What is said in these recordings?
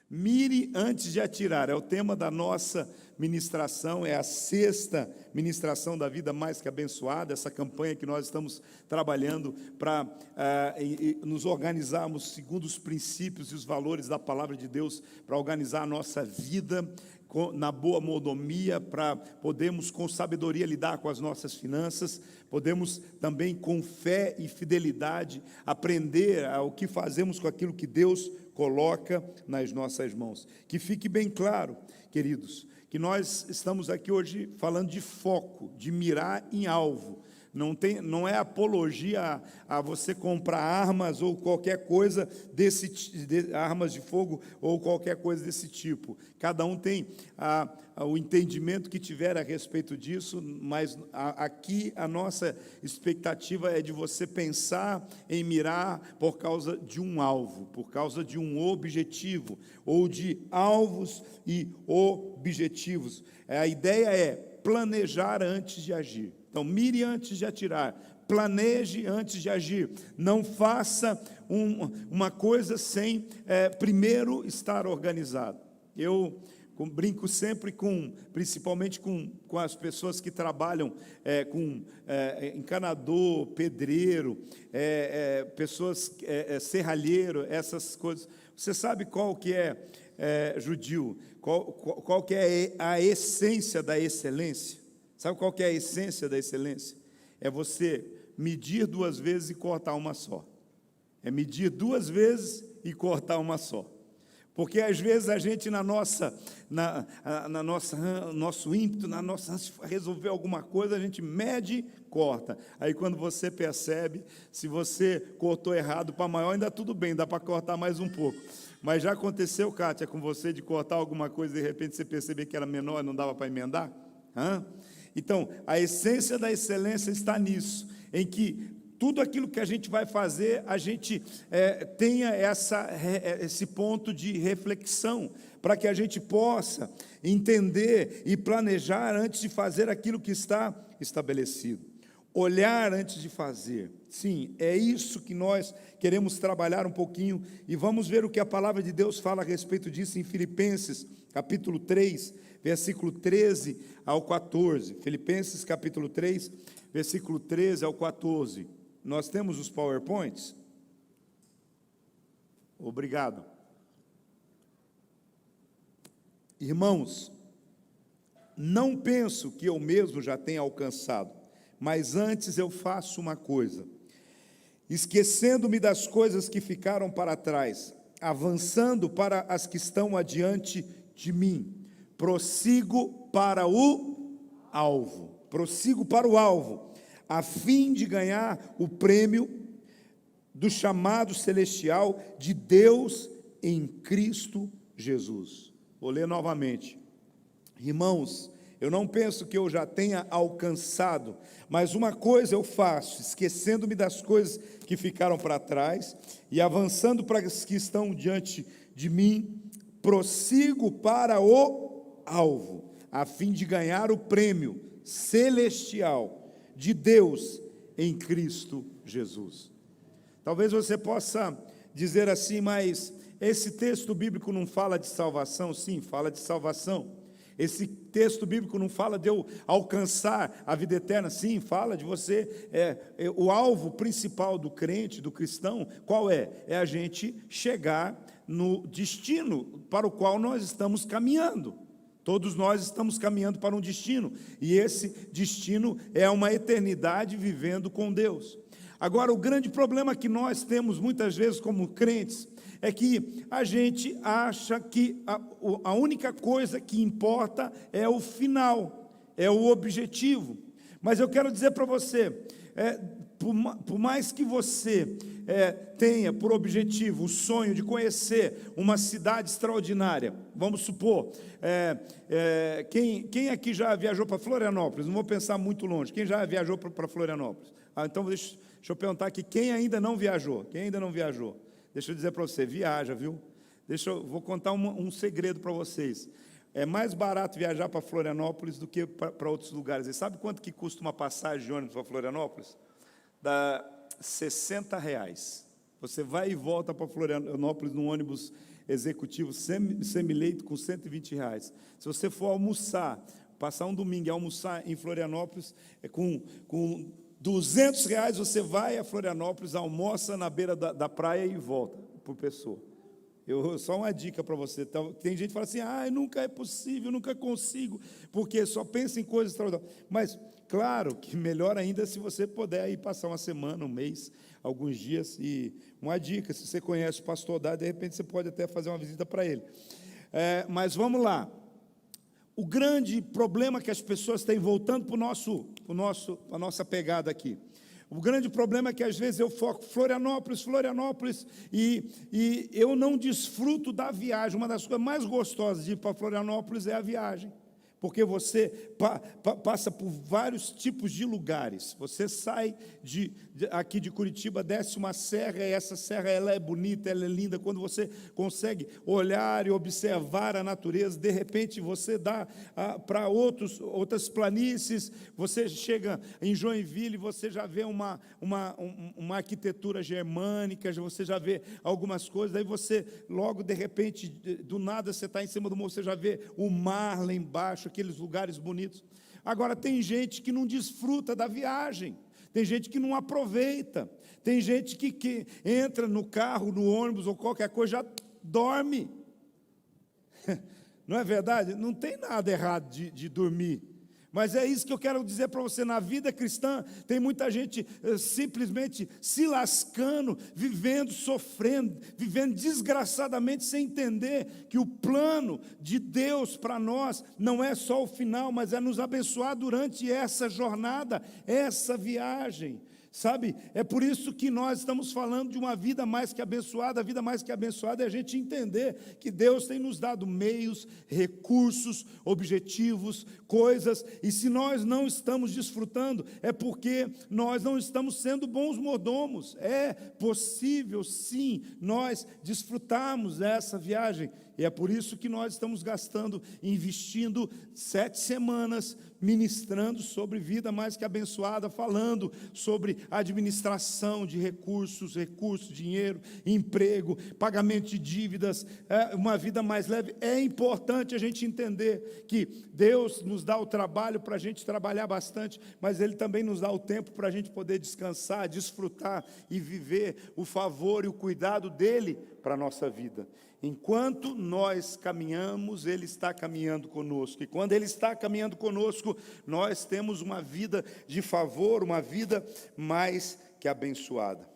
Mire antes de atirar, é o tema da nossa ministração, é a sexta ministração da Vida Mais Que Abençoada, essa campanha que nós estamos trabalhando para nos organizarmos segundo os princípios e os valores da Palavra de Deus, para organizar a nossa vida na boa mordomia, para podermos com sabedoria lidar com as nossas finanças, podemos também com fé e fidelidade aprender o que fazemos com aquilo que Deus coloca nas nossas mãos. Que fique bem claro, queridos, que nós estamos aqui hoje falando de foco, de mirar em alvo. Não é apologia a você comprar armas ou qualquer coisa armas de fogo ou qualquer coisa desse tipo. Cada um tem o entendimento que tiver a respeito disso, mas aqui a nossa expectativa é de você pensar em mirar por causa de um alvo, por causa de um objetivo, ou de alvos e objetivos. A ideia é planejar antes de agir. Então, mire antes de atirar, planeje antes de agir. Não faça uma coisa sem primeiro estar organizado. Eu brinco sempre principalmente com as pessoas que trabalham com encanador, pedreiro, pessoas serralheiro, essas coisas. Você sabe qual que é Judil? Qual que é a essência da excelência? Sabe qual que é a essência da excelência? É você medir 2 vezes e cortar uma só. É medir 2 vezes e cortar uma só. Porque às vezes a gente nosso ímpeto, na nossa ânsia de resolver alguma coisa, a gente mede, corta. Aí quando você percebe, se você cortou errado para maior, ainda tudo bem, dá para cortar mais um pouco. Mas já aconteceu, Kátia, com você, de cortar alguma coisa e de repente você perceber que era menor e não dava para emendar? Então, a essência da excelência está nisso, em que tudo aquilo que a gente vai fazer, a gente tenha esse ponto de reflexão, para que a gente possa entender e planejar antes de fazer aquilo que está estabelecido. Olhar antes de fazer. Sim, é isso que nós queremos trabalhar um pouquinho, e vamos ver o que a palavra de Deus fala a respeito disso em Filipenses, capítulo 3, versículo 13 ao 14. Filipenses, capítulo 3, versículo 13 ao 14. Nós temos os PowerPoints? Obrigado. Irmãos, não penso que eu mesmo já tenha alcançado, mas antes eu faço uma coisa, esquecendo-me das coisas que ficaram para trás, avançando para as que estão adiante de mim, prossigo para o alvo, a fim de ganhar o prêmio do chamado celestial de Deus em Cristo Jesus. Vou ler novamente. Irmãos, eu não penso que eu já tenha alcançado, mas uma coisa eu faço, esquecendo-me das coisas que ficaram para trás e avançando para as que estão diante de mim, prossigo para o alvo, a fim de ganhar o prêmio celestial de Deus em Cristo Jesus. Talvez você possa dizer assim, mas esse texto bíblico não fala de salvação? Sim, fala de salvação. Esse texto bíblico não fala de eu alcançar a vida eterna? Sim, fala de você. O alvo principal do crente, do cristão, qual é? É a gente chegar no destino para o qual nós estamos caminhando. Todos nós estamos caminhando para um destino, e esse destino é uma eternidade vivendo com Deus. Agora, o grande problema que nós temos muitas vezes como crentes é que a gente acha que a única coisa que importa é o final, é o objetivo. Mas eu quero dizer para você, por mais que você tenha por objetivo o sonho de conhecer uma cidade extraordinária, vamos supor, quem aqui já viajou para Florianópolis? Não vou pensar muito longe. Quem já viajou para Florianópolis? Então deixa eu perguntar aqui, quem ainda não viajou? Deixa eu dizer para você, viaja, viu? Vou contar um segredo para vocês. É mais barato viajar para Florianópolis do que para outros lugares. E sabe quanto que custa uma passagem de ônibus para Florianópolis? Dá R$60. Você vai e volta para Florianópolis num ônibus executivo semileito com R$ 120. Se você for almoçar, passar um domingo e almoçar em Florianópolis, com R$ 200, você vai a Florianópolis, almoça na beira da praia e volta por pessoa. Só uma dica para você. Tem gente que fala assim, nunca é possível, nunca consigo, porque só pensa em coisas extraordinárias. Mas, claro, que melhor ainda se você puder ir passar uma semana, um mês, alguns dias. E uma dica, se você conhece o pastor Dado, de repente você pode até fazer uma visita para ele. Mas vamos lá. O grande problema que as pessoas têm, voltando para a nossa pegada aqui, o grande problema é que às vezes eu foco Florianópolis, e eu não desfruto da viagem. Uma das coisas mais gostosas de ir para Florianópolis é a viagem, porque você passa por vários tipos de lugares. Você sai aqui de Curitiba, desce uma serra, e essa serra ela é bonita, ela é linda. Quando você consegue olhar e observar a natureza, de repente você dá para outras planícies. Você chega em Joinville, você já vê uma arquitetura germânica, você já vê algumas coisas. Aí você, logo de repente, do nada, você está em cima do morro, você já vê o mar lá embaixo, aqueles lugares bonitos. Agora, tem gente que não desfruta da viagem, tem gente que não aproveita, tem gente que entra no carro, no ônibus ou qualquer coisa, já dorme. Não é verdade? Não tem nada errado de dormir. Mas é isso que eu quero dizer para você. Na vida cristã, tem muita gente simplesmente se lascando, vivendo, sofrendo, vivendo desgraçadamente, sem entender que o plano de Deus para nós não é só o final, mas é nos abençoar durante essa jornada, essa viagem. Sabe, é por isso que nós estamos falando de uma vida mais que abençoada. A vida mais que abençoada é a gente entender que Deus tem nos dado meios, recursos, objetivos, coisas, e se nós não estamos desfrutando, é porque nós não estamos sendo bons mordomos. É possível, sim, nós desfrutarmos dessa viagem, e é por isso que nós estamos investindo 7 semanas, ministrando sobre vida mais que abençoada, falando sobre administração de recursos, dinheiro, emprego, pagamento de dívidas, uma vida mais leve. É importante a gente entender que Deus nos dá o trabalho para a gente trabalhar bastante, mas Ele também nos dá o tempo para a gente poder descansar, desfrutar e viver o favor e o cuidado dEle para a nossa vida. Enquanto nós caminhamos, Ele está caminhando conosco. E quando Ele está caminhando conosco, nós temos uma vida de favor, uma vida mais que abençoada.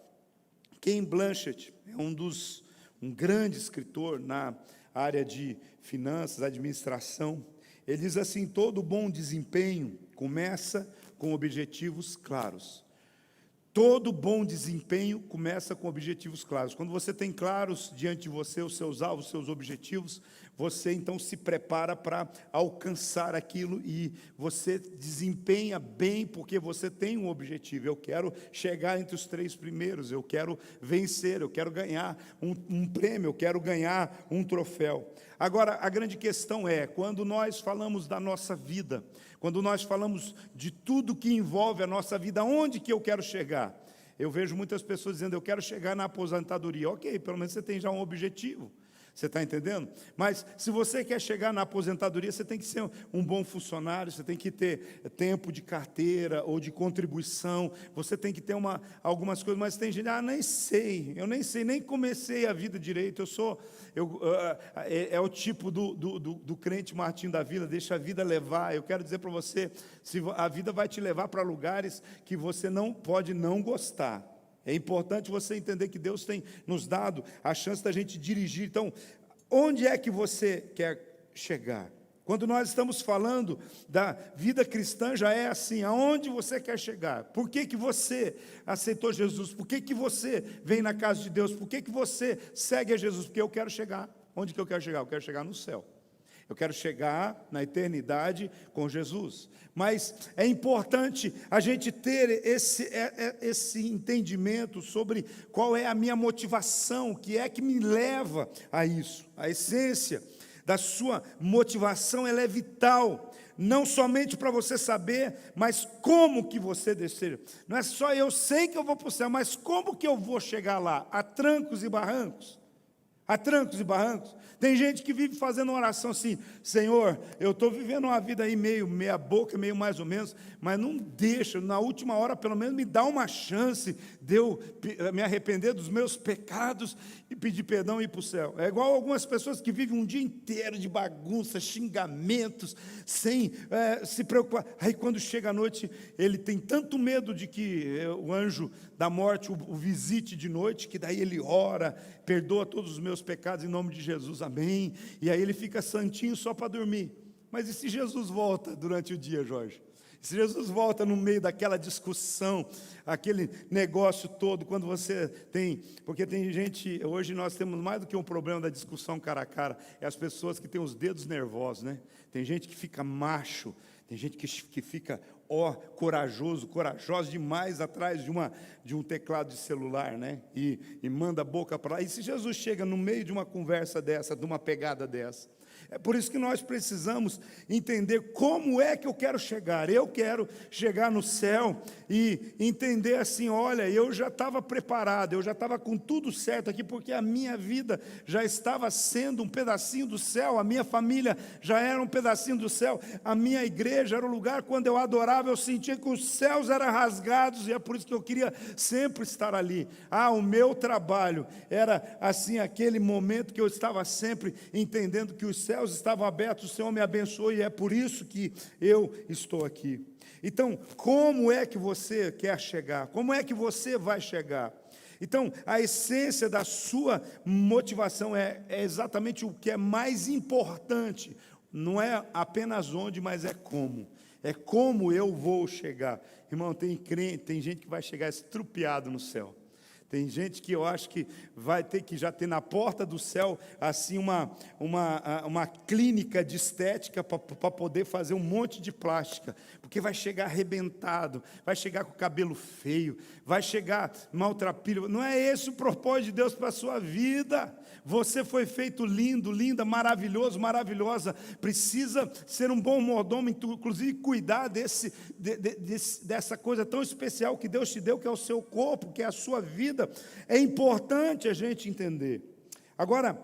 Ken Blanchett é um grande escritor na área de finanças, administração. Ele diz assim: todo bom desempenho começa com objetivos claros. Todo bom desempenho começa com objetivos claros. Quando você tem claros diante de você os seus alvos, os seus objetivos, você então se prepara para alcançar aquilo e você desempenha bem porque você tem um objetivo. Eu quero chegar entre os 3 primeiros, eu quero vencer, eu quero ganhar um prêmio, eu quero ganhar um troféu. Agora, a grande questão é, quando nós falamos da nossa vida, quando nós falamos de tudo que envolve a nossa vida, onde que eu quero chegar? Eu vejo muitas pessoas dizendo, eu quero chegar na aposentadoria. Ok, pelo menos você tem já um objetivo. Você está entendendo? Mas se você quer chegar na aposentadoria, você tem que ser um bom funcionário, você tem que ter tempo de carteira ou de contribuição, você tem que ter algumas coisas, mas tem gente, eu nem sei, nem comecei a vida direito, é o tipo do crente Martinho da Vila, deixa a vida levar. Eu quero dizer para você, a vida vai te levar para lugares que você não pode não gostar. É importante você entender que Deus tem nos dado a chance da gente dirigir. Então, onde é que você quer chegar? Quando nós estamos falando da vida cristã, já é assim, aonde você quer chegar? Por que você aceitou Jesus? Por que você vem na casa de Deus? Por que você segue a Jesus? Porque eu quero chegar. Onde que eu quero chegar? Eu quero chegar no céu. Eu quero chegar na eternidade com Jesus. Mas é importante a gente ter esse entendimento sobre qual é a minha motivação, o que é que me leva a isso. A essência da sua motivação, ela é vital não somente para você saber, mas como que você deseja. Não é só eu sei que eu vou para o céu, mas como que eu vou chegar lá? A trancos e barrancos. A trancos e barrancos. Tem gente que vive fazendo uma oração assim: Senhor, eu estou vivendo uma vida aí meio meia boca, meio mais ou menos, mas não deixa, na última hora pelo menos me dá uma chance de eu me arrepender dos meus pecados e pedir perdão e ir para o céu. É igual algumas pessoas que vivem um dia inteiro de bagunça, xingamentos, sem se preocupar. Aí quando chega a noite, ele tem tanto medo de que o anjo da morte o visite de noite, que daí ele ora, perdoa todos os meus pecados em nome de Jesus, amém. E aí ele fica santinho só para dormir. Mas e se Jesus volta durante o dia, Jorge? Se Jesus volta no meio daquela discussão, aquele negócio todo, quando você tem... Porque tem gente... Hoje nós temos mais do que um problema da discussão cara a cara. É as pessoas que têm os dedos nervosos, né? Tem gente que fica macho, tem gente que fica, corajosa demais atrás de um teclado de celular, né? E manda a boca para lá. E se Jesus chega no meio de uma conversa dessa, de uma pegada dessa? É por isso que nós precisamos entender como é que eu quero chegar. Eu quero chegar no céu e entender assim: olha, eu já estava preparado, eu já estava com tudo certo aqui, porque a minha vida já estava sendo um pedacinho do céu, a minha família já era um pedacinho do céu, a minha igreja era o lugar, quando eu adorava, eu sentia que os céus eram rasgados, e é por isso que eu queria sempre estar ali. O meu trabalho era assim, aquele momento que eu estava sempre entendendo que os céus estavam abertos, o Senhor me abençoou, e é por isso que eu estou aqui. Então, como é que você quer chegar? Como é que você vai chegar? Então, a essência da sua motivação é exatamente o que é mais importante. Não é apenas onde, mas é como. É como eu vou chegar. Irmão, tem gente que vai chegar estrupiado no céu. Tem gente que eu acho que vai ter que já ter na porta do céu assim uma clínica de estética para poder fazer um monte de plástica, porque vai chegar arrebentado, vai chegar com o cabelo feio, vai chegar maltrapilho. Não é esse o propósito de Deus para a sua vida. Você foi feito lindo, linda, maravilhoso, maravilhosa. Precisa ser um bom mordomo, inclusive cuidar dessa coisa tão especial que Deus te deu, que é o seu corpo, que é a sua vida. É importante a gente entender. Agora,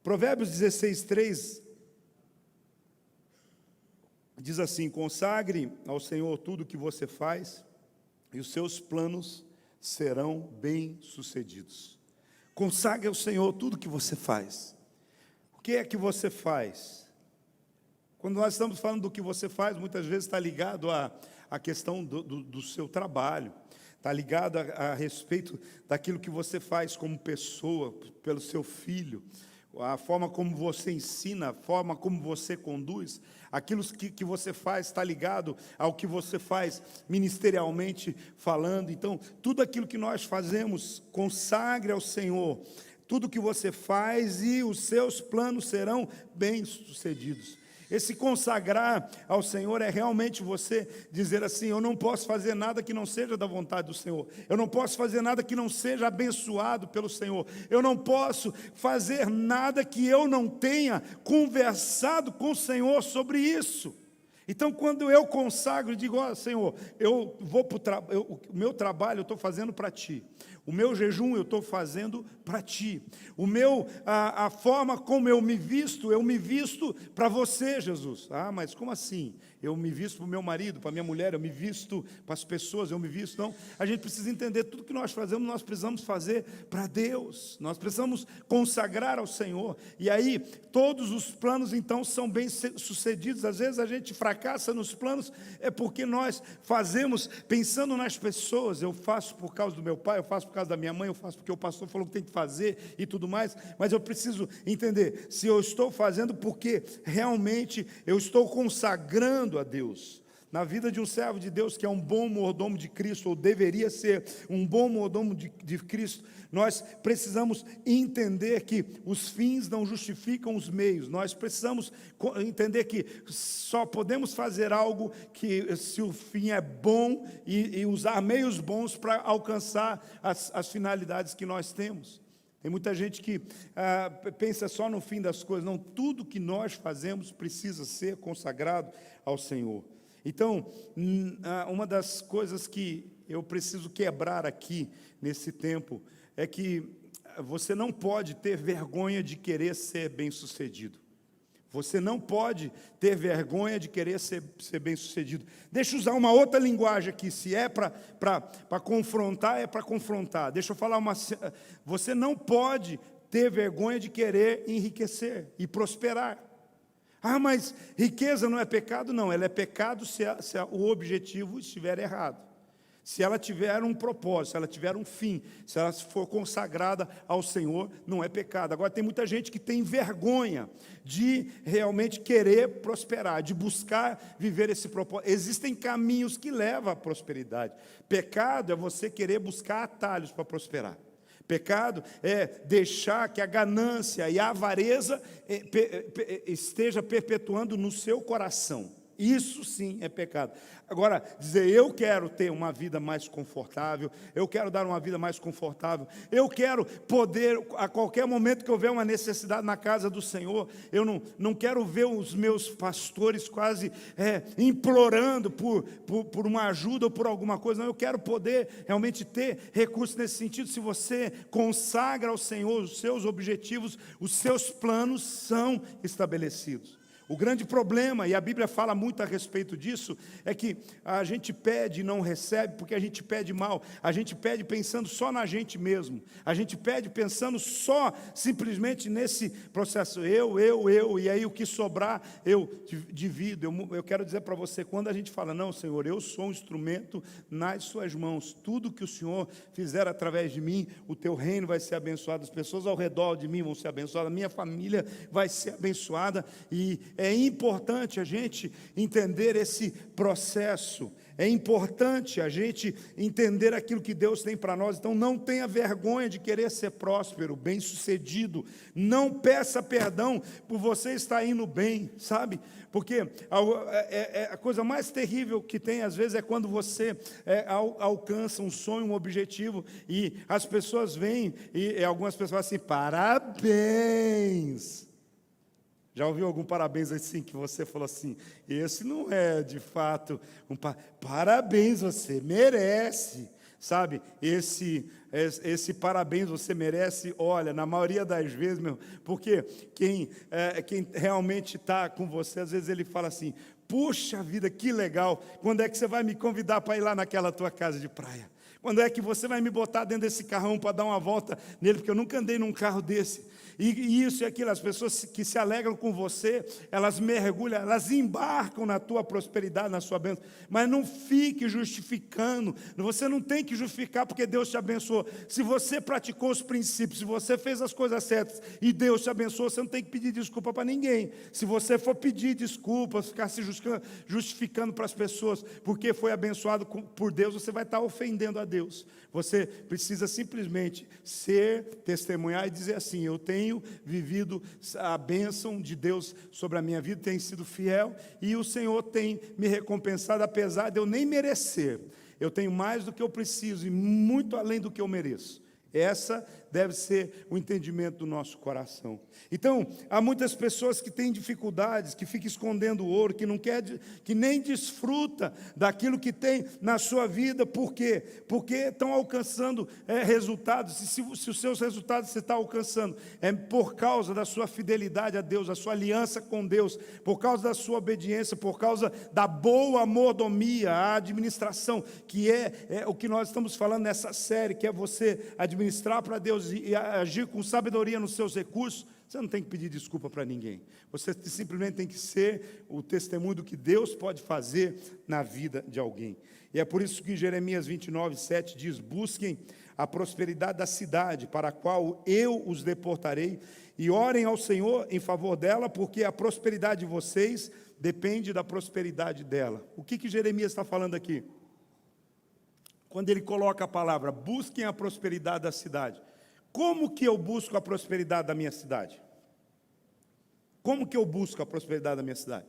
Provérbios 16:3 diz assim: consagre ao Senhor tudo o que você faz, e os seus planos serão bem-sucedidos. Consagre ao Senhor tudo o que você faz. O que é que você faz? Quando nós estamos falando do que você faz, muitas vezes está ligado à questão do seu trabalho. Está ligado a respeito daquilo que você faz como pessoa, pelo seu filho, a forma como você ensina, a forma como você conduz. Aquilo que você faz está ligado ao que você faz ministerialmente falando. Então, tudo aquilo que nós fazemos, consagre ao Senhor tudo que você faz, e os seus planos serão bem-sucedidos. Esse consagrar ao Senhor é realmente você dizer assim: eu não posso fazer nada que não seja da vontade do Senhor. Eu não posso fazer nada que não seja abençoado pelo Senhor. Eu não posso fazer nada que eu não tenha conversado com o Senhor sobre isso. Então, quando eu consagro e digo: Senhor, eu vou para o meu trabalho eu estou fazendo para Ti. O meu jejum eu estou fazendo para Ti. A forma como eu me visto para Você, Jesus. Mas como assim? Eu me visto para o meu marido, para a minha mulher, eu me visto para as pessoas, eu me visto... Não, a gente precisa entender, tudo que nós fazemos, nós precisamos fazer para Deus. Nós precisamos consagrar ao Senhor. E aí, todos os planos, então, são bem-sucedidos. Às vezes a gente fracassa nos planos, é porque nós fazemos pensando nas pessoas. Eu faço por causa do meu pai, eu faço por causa da minha mãe, eu faço porque o pastor falou que tem que fazer e tudo mais. Mas eu preciso entender se eu estou fazendo porque realmente eu estou consagrando a Deus. Na vida de um servo de Deus que é um bom mordomo de Cristo, ou deveria ser um bom mordomo de Cristo, nós precisamos entender que os fins não justificam os meios. Nós precisamos entender que só podemos fazer algo que, se o fim é bom, e usar meios bons para alcançar as finalidades que nós temos. Tem muita gente que pensa só no fim das coisas. Não, tudo que nós fazemos precisa ser consagrado ao Senhor. Então, uma das coisas que eu preciso quebrar aqui nesse tempo é que você não pode ter vergonha de querer ser bem-sucedido. Você não pode ter vergonha de querer ser bem-sucedido. Deixa eu usar uma outra linguagem aqui. Se é para confrontar, é para confrontar. Deixa eu falar Você não pode ter vergonha de querer enriquecer e prosperar. Ah, mas riqueza não é pecado? Não, ela é pecado se o objetivo estiver errado. Se ela tiver um propósito, se ela tiver um fim, se ela for consagrada ao Senhor, não é pecado. Agora, tem muita gente que tem vergonha de realmente querer prosperar, de buscar viver esse propósito. Existem caminhos que levam à prosperidade. Pecado é você querer buscar atalhos para prosperar. Pecado é deixar que a ganância e a avareza esteja perpetuando no seu coração. Isso sim é pecado. Agora, dizer, eu quero ter uma vida mais confortável, eu quero dar uma vida mais confortável, eu quero poder, a qualquer momento que houver uma necessidade na casa do Senhor, eu não quero ver os meus pastores quase implorando por uma ajuda ou por alguma coisa, não, eu quero poder realmente ter recursos nesse sentido. Se você consagra ao Senhor os seus objetivos, os seus planos são estabelecidos. O grande problema, e a Bíblia fala muito a respeito disso, é que a gente pede e não recebe porque a gente pede mal. A gente pede pensando só na gente mesmo. A gente pede pensando só, simplesmente nesse processo. Eu, e aí o que sobrar, eu divido. Eu quero dizer para você, quando a gente fala, não, Senhor, eu sou um instrumento nas suas mãos. Tudo que o Senhor fizer através de mim, o teu reino vai ser abençoado. As pessoas ao redor de mim vão ser abençoadas. A minha família vai ser abençoada. E é importante a gente entender esse processo, é importante a gente entender aquilo que Deus tem para nós. Então não tenha vergonha de querer ser próspero, bem-sucedido, não peça perdão por você estar indo bem, sabe? Porque a coisa mais terrível que tem às vezes é quando você alcança um sonho, um objetivo, e as pessoas vêm, e algumas pessoas falam assim, parabéns. Já ouviu algum parabéns assim, que você falou assim, esse não é de fato parabéns, você merece, sabe? Esse parabéns você merece, olha, na maioria das vezes, porque quem realmente está com você, às vezes ele fala assim, puxa vida, que legal, quando é que você vai me convidar para ir lá naquela tua casa de praia? Quando é que você vai me botar dentro desse carrão para dar uma volta nele, porque eu nunca andei num carro desse. E isso e aquilo, as pessoas que se alegram com você, elas mergulham, elas embarcam na tua prosperidade, na sua bênção. Mas não fique justificando, você não tem que justificar porque Deus te abençoou. Se você praticou os princípios, se você fez as coisas certas e Deus te abençoou, você não tem que pedir desculpa para ninguém. Se você for pedir desculpas, ficar se justificando para as pessoas porque foi abençoado por Deus, você vai estar ofendendo a Deus. Você precisa simplesmente testemunhar e dizer assim, eu tenho vivido a bênção de Deus sobre a minha vida, tenho sido fiel, e o Senhor tem me recompensado, apesar de eu nem merecer. Eu tenho mais do que eu preciso e muito além do que eu mereço. Essa deve ser o entendimento do nosso coração. Então, há muitas pessoas que têm dificuldades, que ficam escondendo o ouro, que não quer, que nem desfruta daquilo que tem na sua vida. Por quê? Porque estão alcançando resultados. Se os seus resultados você está alcançando, é por causa da sua fidelidade a Deus, a sua aliança com Deus, por causa da sua obediência, por causa da boa mordomia, a administração, que é o que nós estamos falando nessa série, que é você administrar para Deus e agir com sabedoria nos seus recursos. Você não tem que pedir desculpa para ninguém. Você simplesmente tem que ser o testemunho do que Deus pode fazer na vida de alguém. E é por isso que em Jeremias 29:7 diz, busquem a prosperidade da cidade, para a qual eu os deportarei, e orem ao Senhor em favor dela, porque a prosperidade de vocês depende da prosperidade dela. O que Jeremias está falando aqui? Quando ele coloca a palavra, busquem a prosperidade da cidade. Como que eu busco a prosperidade da minha cidade? Como que eu busco a prosperidade da minha cidade?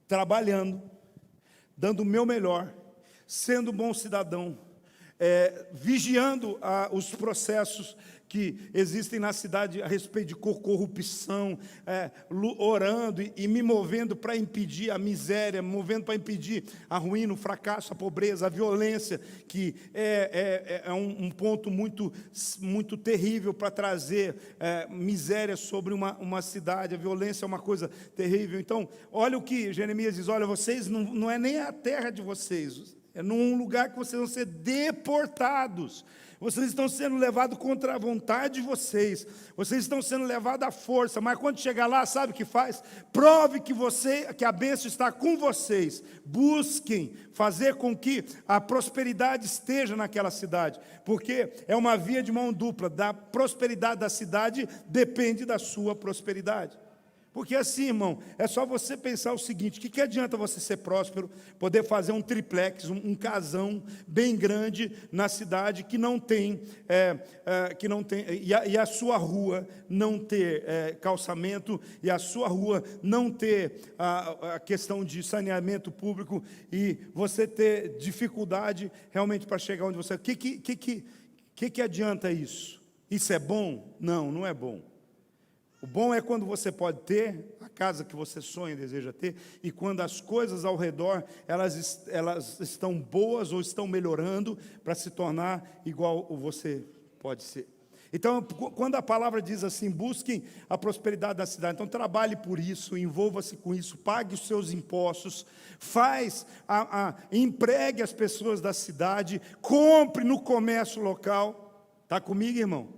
Trabalhando, dando o meu melhor, sendo um bom cidadão, vigiando os processos que existem na cidade a respeito de corrupção, orando e me movendo para impedir a miséria, movendo para impedir a ruína, o fracasso, a pobreza, a violência, que é um ponto muito, muito terrível para trazer miséria sobre uma cidade. A violência é uma coisa terrível. Então, olha o que Jeremias diz: olha, vocês não é nem a terra de vocês, é num lugar que vocês vão ser deportados. Vocês estão sendo levados contra a vontade de vocês. Vocês estão sendo levados à força. Mas quando chegar lá, sabe o que faz? Prove que a bênção está com vocês. Busquem fazer com que a prosperidade esteja naquela cidade. Porque é uma via de mão dupla. Da prosperidade da cidade depende da sua prosperidade. Porque assim, irmão, é só você pensar o seguinte: o que adianta você ser próspero, poder fazer um triplex, um casão bem grande na cidade que não tem, e a sua rua não ter calçamento, e a sua rua não ter a questão de saneamento público, e você ter dificuldade realmente para chegar onde você... O que adianta isso? Isso é bom? Não, não é bom. O bom é quando você pode ter a casa que você sonha e deseja ter, e quando as coisas ao redor, elas estão boas ou estão melhorando para se tornar igual você pode ser. Então, quando a palavra diz assim: busquem a prosperidade da cidade, então trabalhe por isso, envolva-se com isso, pague os seus impostos, empregue as pessoas da cidade, compre no comércio local. Está comigo, irmão?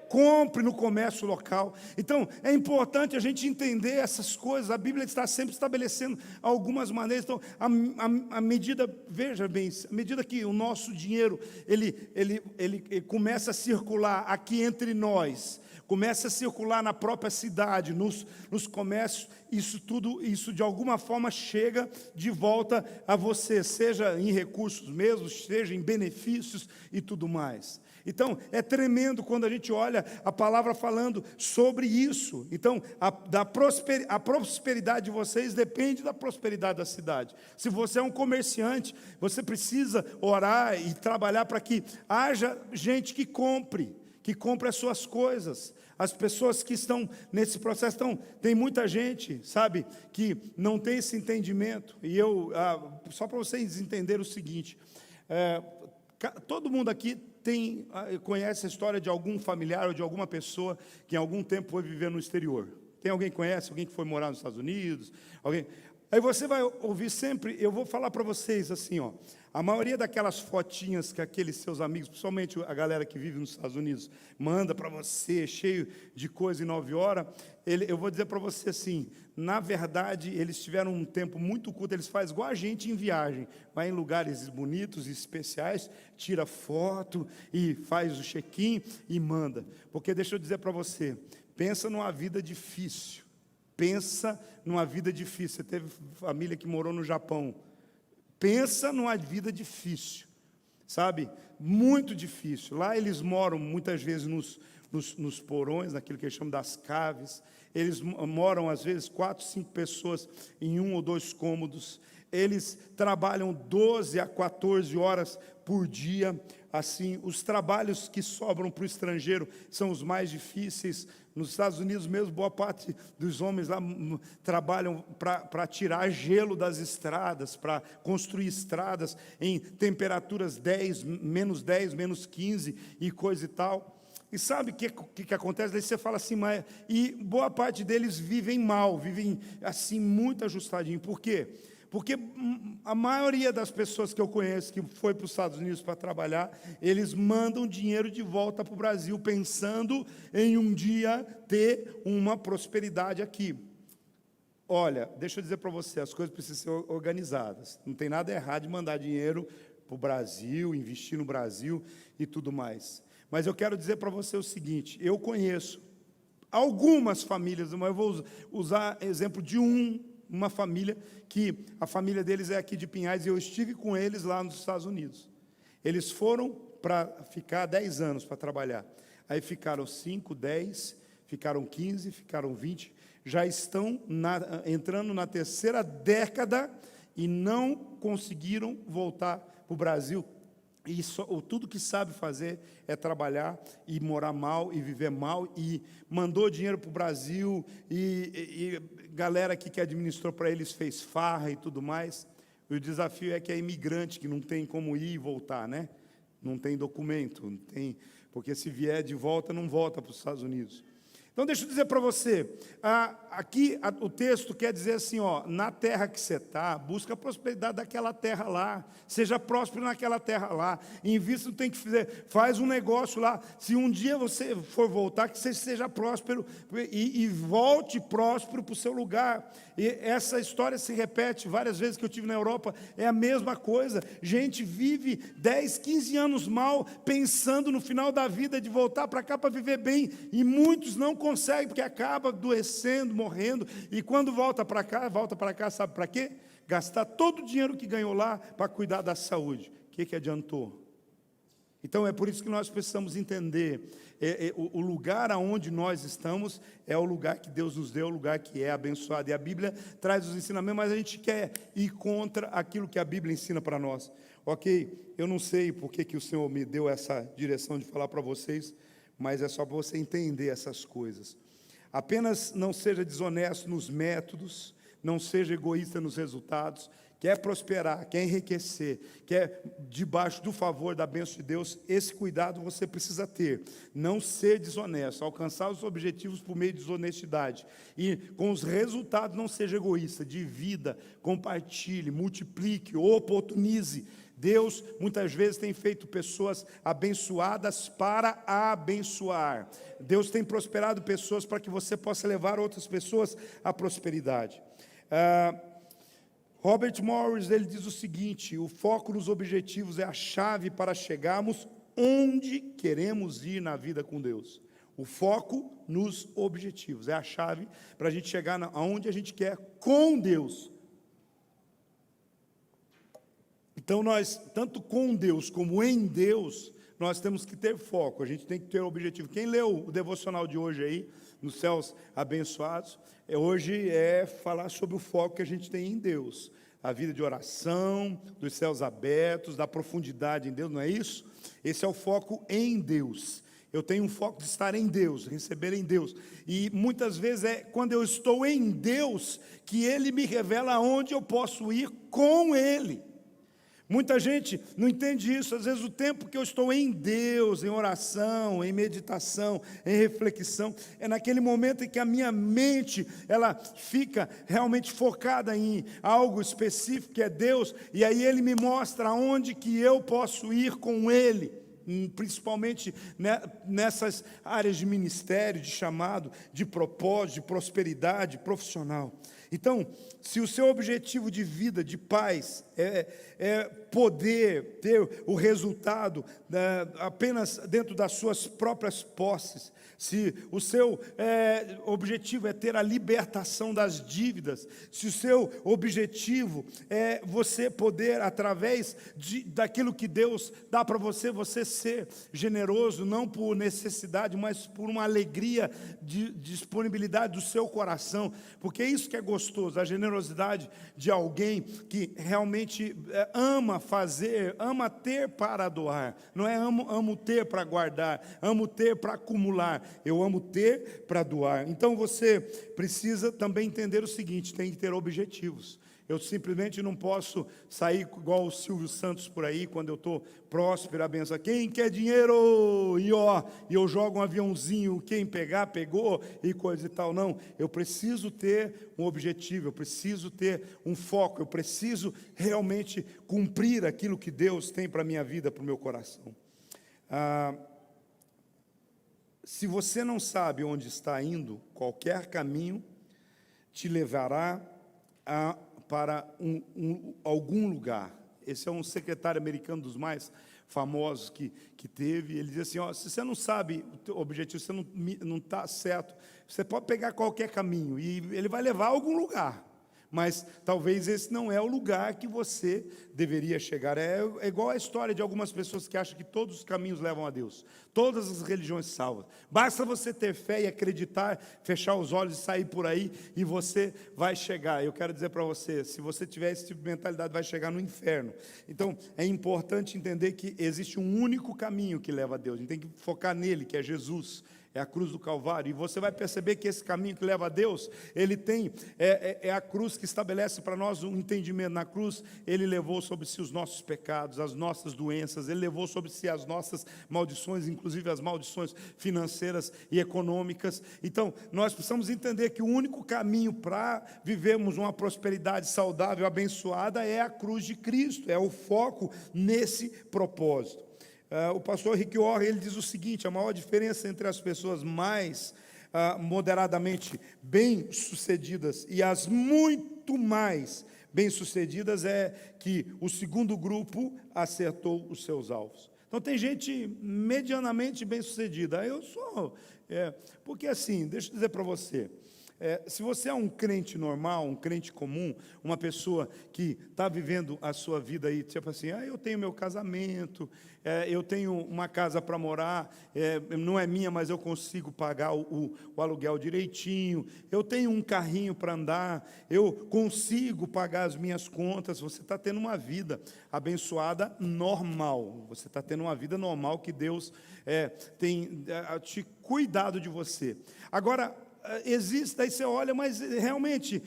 Compre no comércio local. Então, é importante a gente entender essas coisas. A Bíblia está sempre estabelecendo algumas maneiras. Então, à medida, veja bem, à medida que o nosso dinheiro ele começa a circular aqui entre nós, começa a circular na própria cidade, nos comércios, isso de alguma forma chega de volta a você, seja em recursos mesmos, seja em benefícios e tudo mais. Então, é tremendo quando a gente olha a palavra falando sobre isso. Então, a prosperidade de vocês depende da prosperidade da cidade. Se você é um comerciante, você precisa orar e trabalhar para que haja gente que compre as suas coisas. As pessoas que estão nesse processo, tem muita gente, sabe, que não tem esse entendimento. E só para vocês entenderem o seguinte, todo mundo aqui conhece a história de algum familiar ou de alguma pessoa que em algum tempo foi viver no exterior. Tem alguém que conhece? Alguém que foi morar nos Estados Unidos? Alguém? Aí você vai ouvir sempre, eu vou falar para vocês assim, a maioria daquelas fotinhas que aqueles seus amigos, principalmente a galera que vive nos Estados Unidos, manda para você, cheio de coisa em 9 horas, eu vou dizer para você assim, na verdade, eles tiveram um tempo muito curto, eles fazem igual a gente em viagem, vai em lugares bonitos e especiais, tira foto e faz o check-in e manda. Porque deixa eu dizer para você, pensa numa vida difícil. Pensa numa vida difícil. Você teve família que morou no Japão. Pensa numa vida difícil, sabe? Muito difícil. Lá eles moram muitas vezes nos porões, naquilo que eles chamam das caves. Eles moram, às vezes, 4, 5 pessoas em 1 ou 2 cômodos. Eles trabalham 12 a 14 horas por dia. Assim, os trabalhos que sobram para o estrangeiro são os mais difíceis. Nos Estados Unidos mesmo, boa parte dos homens lá trabalham para tirar gelo das estradas, para construir estradas em temperaturas menos 10, menos 15 e coisa e tal. E sabe o que acontece? Daí você fala assim, e boa parte deles vivem mal, vivem assim muito ajustadinho. Por quê? Porque a maioria das pessoas que eu conheço que foi para os Estados Unidos para trabalhar, eles mandam dinheiro de volta para o Brasil, pensando em um dia ter uma prosperidade aqui. Olha, deixa eu dizer para você, as coisas precisam ser organizadas. Não tem nada errado de mandar dinheiro para o Brasil, investir no Brasil e tudo mais. Mas eu quero dizer para você o seguinte, eu conheço algumas famílias, mas eu vou usar exemplo de uma família, que a família deles é aqui de Pinhais, e eu estive com eles lá nos Estados Unidos. Eles foram para ficar 10 anos para trabalhar. Aí ficaram 5, 10, ficaram 15, ficaram 20, já estão entrando na 3ª década e não conseguiram voltar para o Brasil. e tudo que sabe fazer é trabalhar e morar mal e viver mal, e mandou dinheiro para o Brasil, e galera aqui que administrou para eles fez farra e tudo mais. E o desafio é que é imigrante, que não tem como ir e voltar, né? Não tem documento, não tem, porque se vier de volta, não volta para os Estados Unidos. Então, deixa eu dizer para você, aqui o texto quer dizer assim, ó, na terra que você está, busca a prosperidade daquela terra lá, seja próspero naquela terra lá, invista, não tem que fazer, faz um negócio lá, se um dia você for voltar, que você seja próspero e volte próspero para o seu lugar. E essa história se repete várias vezes que eu tive na Europa, é a mesma coisa, gente vive 10, 15 anos mal, pensando no final da vida de voltar para cá para viver bem, e muitos não conseguem, porque acaba adoecendo, morrendo, e quando volta para cá, sabe para quê? Gastar todo o dinheiro que ganhou lá para cuidar da saúde. O que adiantou? Então é por isso que nós precisamos entender, o lugar aonde nós estamos é o lugar que Deus nos deu, o lugar que é abençoado, e a Bíblia traz os ensinamentos, mas a gente quer ir contra aquilo que a Bíblia ensina para nós. Ok, eu não sei por que o Senhor me deu essa direção de falar para vocês, mas é só para você entender essas coisas. Apenas não seja desonesto nos métodos, não seja egoísta nos resultados. Quer prosperar, quer enriquecer, quer debaixo do favor, da bênção de Deus, esse cuidado você precisa ter. Não ser desonesto, alcançar os objetivos por meio de desonestidade. E com os resultados não seja egoísta, divida, compartilhe, multiplique, oportunize. Deus, muitas vezes, tem feito pessoas abençoadas para abençoar. Deus tem prosperado pessoas para que você possa levar outras pessoas à prosperidade. Robert Morris, ele diz o seguinte: o foco nos objetivos é a chave para chegarmos onde queremos ir na vida com Deus. O foco nos objetivos é a chave para a gente chegar aonde a gente quer com Deus. Então nós, tanto com Deus como em Deus, nós temos que ter foco, a gente tem que ter objetivo. Quem leu o devocional de hoje aí, nos céus abençoados, hoje é falar sobre o foco que a gente tem em Deus. A vida de oração, dos céus abertos, da profundidade em Deus, não é isso? Esse é o foco em Deus. Eu tenho um foco de estar em Deus, receber em Deus. E muitas vezes é quando eu estou em Deus que Ele me revela aonde eu posso ir com Ele. Muita gente não entende isso. Às vezes o tempo que eu estou em Deus, em oração, em meditação, em reflexão, é naquele momento em que a minha mente, ela fica realmente focada em algo específico, que é Deus, e aí Ele me mostra aonde que eu posso ir com Ele, principalmente nessas áreas de ministério, de chamado, de propósito, de prosperidade profissional. Então, se o seu objetivo de vida, de paz, é poder ter o resultado apenas dentro das suas próprias posses, se o seu objetivo é ter a libertação das dívidas, se o seu objetivo é você poder, através daquilo que Deus dá para você, você ser generoso, não por necessidade, mas por uma alegria de disponibilidade do seu coração, porque é isso que é gostoso, a generosidade de alguém que realmente ama fazer, ama ter para doar, não é amo ter para guardar, amo ter para acumular, eu amo ter para doar. Então você precisa também entender o seguinte: tem que ter objetivos. Eu simplesmente não posso sair igual o Silvio Santos por aí, quando eu estou próspero, abençoado. Quem quer dinheiro? E eu jogo um aviãozinho, quem pegar, pegou, e coisa e tal. Não, eu preciso ter um objetivo, eu preciso ter um foco, eu preciso realmente cumprir aquilo que Deus tem para a minha vida, para o meu coração. Se você não sabe onde está indo, qualquer caminho te levará para algum lugar. Esse é um secretário americano dos mais famosos que teve. Ele diz assim: ó, se você não sabe o teu objetivo, você não está certo, você pode pegar qualquer caminho e ele vai levar a algum lugar, Mas talvez esse não é o lugar que você deveria chegar. É igual a história de algumas pessoas que acham que todos os caminhos levam a Deus. Todas as religiões salvam. Basta você ter fé e acreditar, fechar os olhos e sair por aí, e você vai chegar. Eu quero dizer para você, se você tiver esse tipo de mentalidade, vai chegar no inferno. Então, é importante entender que existe um único caminho que leva a Deus. A gente tem que focar nele, que é Jesus. É a cruz do Calvário, e você vai perceber que esse caminho que leva a Deus, ele tem, é a cruz que estabelece para nós um entendimento. Na cruz, ele levou sobre si os nossos pecados, as nossas doenças, ele levou sobre si as nossas maldições, inclusive as maldições financeiras e econômicas. Então, nós precisamos entender que o único caminho para vivermos uma prosperidade saudável, abençoada, é a cruz de Cristo, é o foco nesse propósito. O pastor Rick Warren, ele diz o seguinte: a maior diferença entre as pessoas mais moderadamente bem-sucedidas e as muito mais bem-sucedidas é que o segundo grupo acertou os seus alvos. Então tem gente medianamente bem-sucedida. Eu sou, porque assim, deixa eu dizer para você, se você é um crente normal, um crente comum, uma pessoa que está vivendo a sua vida aí, tipo assim, eu tenho meu casamento, eu tenho uma casa para morar, não é minha, mas eu consigo pagar o aluguel direitinho, eu tenho um carrinho para andar, eu consigo pagar as minhas contas. Você está tendo uma vida abençoada normal, você está tendo uma vida normal que Deus tem te cuidado de você. Agora, existe, aí você olha, mas realmente,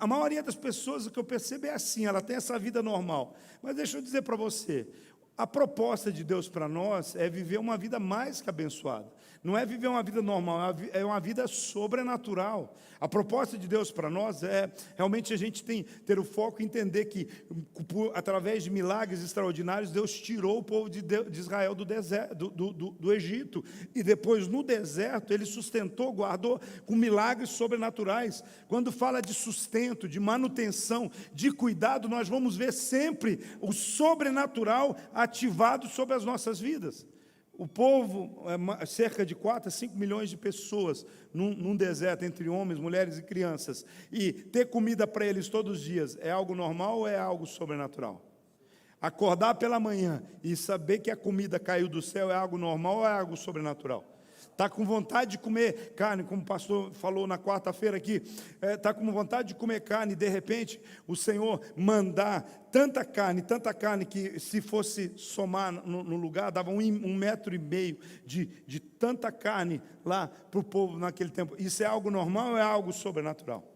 a maioria das pessoas, o que eu percebo é assim, ela tem essa vida normal. Mas deixa eu dizer para você, a proposta de Deus para nós é viver uma vida mais que abençoada. Não é viver uma vida normal, é uma vida sobrenatural. A proposta de Deus para nós é realmente a gente ter o foco em entender que, através de milagres extraordinários, Deus tirou o povo de Israel do deserto, do Egito. E depois, no deserto, Ele sustentou, guardou com milagres sobrenaturais. Quando fala de sustento, de manutenção, de cuidado, nós vamos ver sempre o sobrenatural ativado sobre as nossas vidas. O povo, cerca de 4 a 5 milhões de pessoas num deserto, entre homens, mulheres e crianças, e ter comida para eles todos os dias, é algo normal ou é algo sobrenatural? Acordar pela manhã e saber que a comida caiu do céu é algo normal ou é algo sobrenatural? Está com vontade de comer carne, como o pastor falou na quarta-feira aqui, está com vontade de comer carne, e de repente o Senhor mandar tanta carne, que se fosse somar no lugar, dava 1,5 metro de tanta carne lá para o povo naquele tempo. Isso é algo normal ou é algo sobrenatural?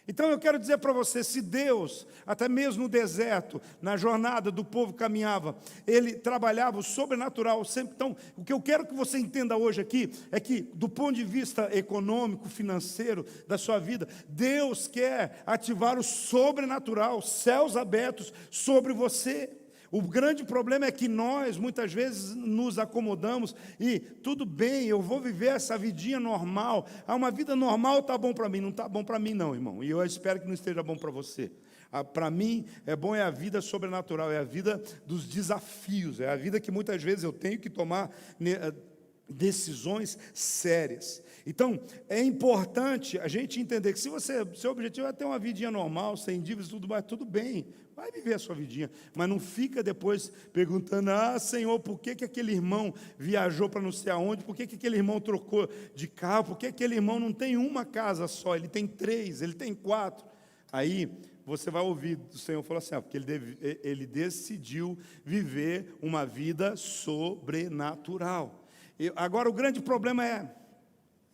Então eu quero dizer para você, se Deus, até mesmo no deserto, na jornada do povo caminhava, Ele trabalhava o sobrenatural sempre. Então, o que eu quero que você entenda hoje aqui, é que do ponto de vista econômico, financeiro, da sua vida, Deus quer ativar o sobrenatural, céus abertos sobre você. O grande problema é que nós, muitas vezes, nos acomodamos e tudo bem, eu vou viver essa vidinha normal. Uma vida normal está bom para mim. Não está bom para mim não, irmão. E eu espero que não esteja bom para você. Para mim, é a vida sobrenatural, é a vida dos desafios, é a vida que muitas vezes eu tenho que tomar decisões sérias. Então, é importante a gente entender que se seu objetivo é ter uma vidinha normal, sem dívidas, tudo bem, vai viver a sua vidinha, mas não fica depois perguntando, Senhor, por que aquele irmão viajou para não sei aonde, por que aquele irmão trocou de carro, por que aquele irmão não tem uma casa só, ele tem 3, ele tem 4, aí você vai ouvir do Senhor falar assim, porque ele decidiu viver uma vida sobrenatural. Agora o grande problema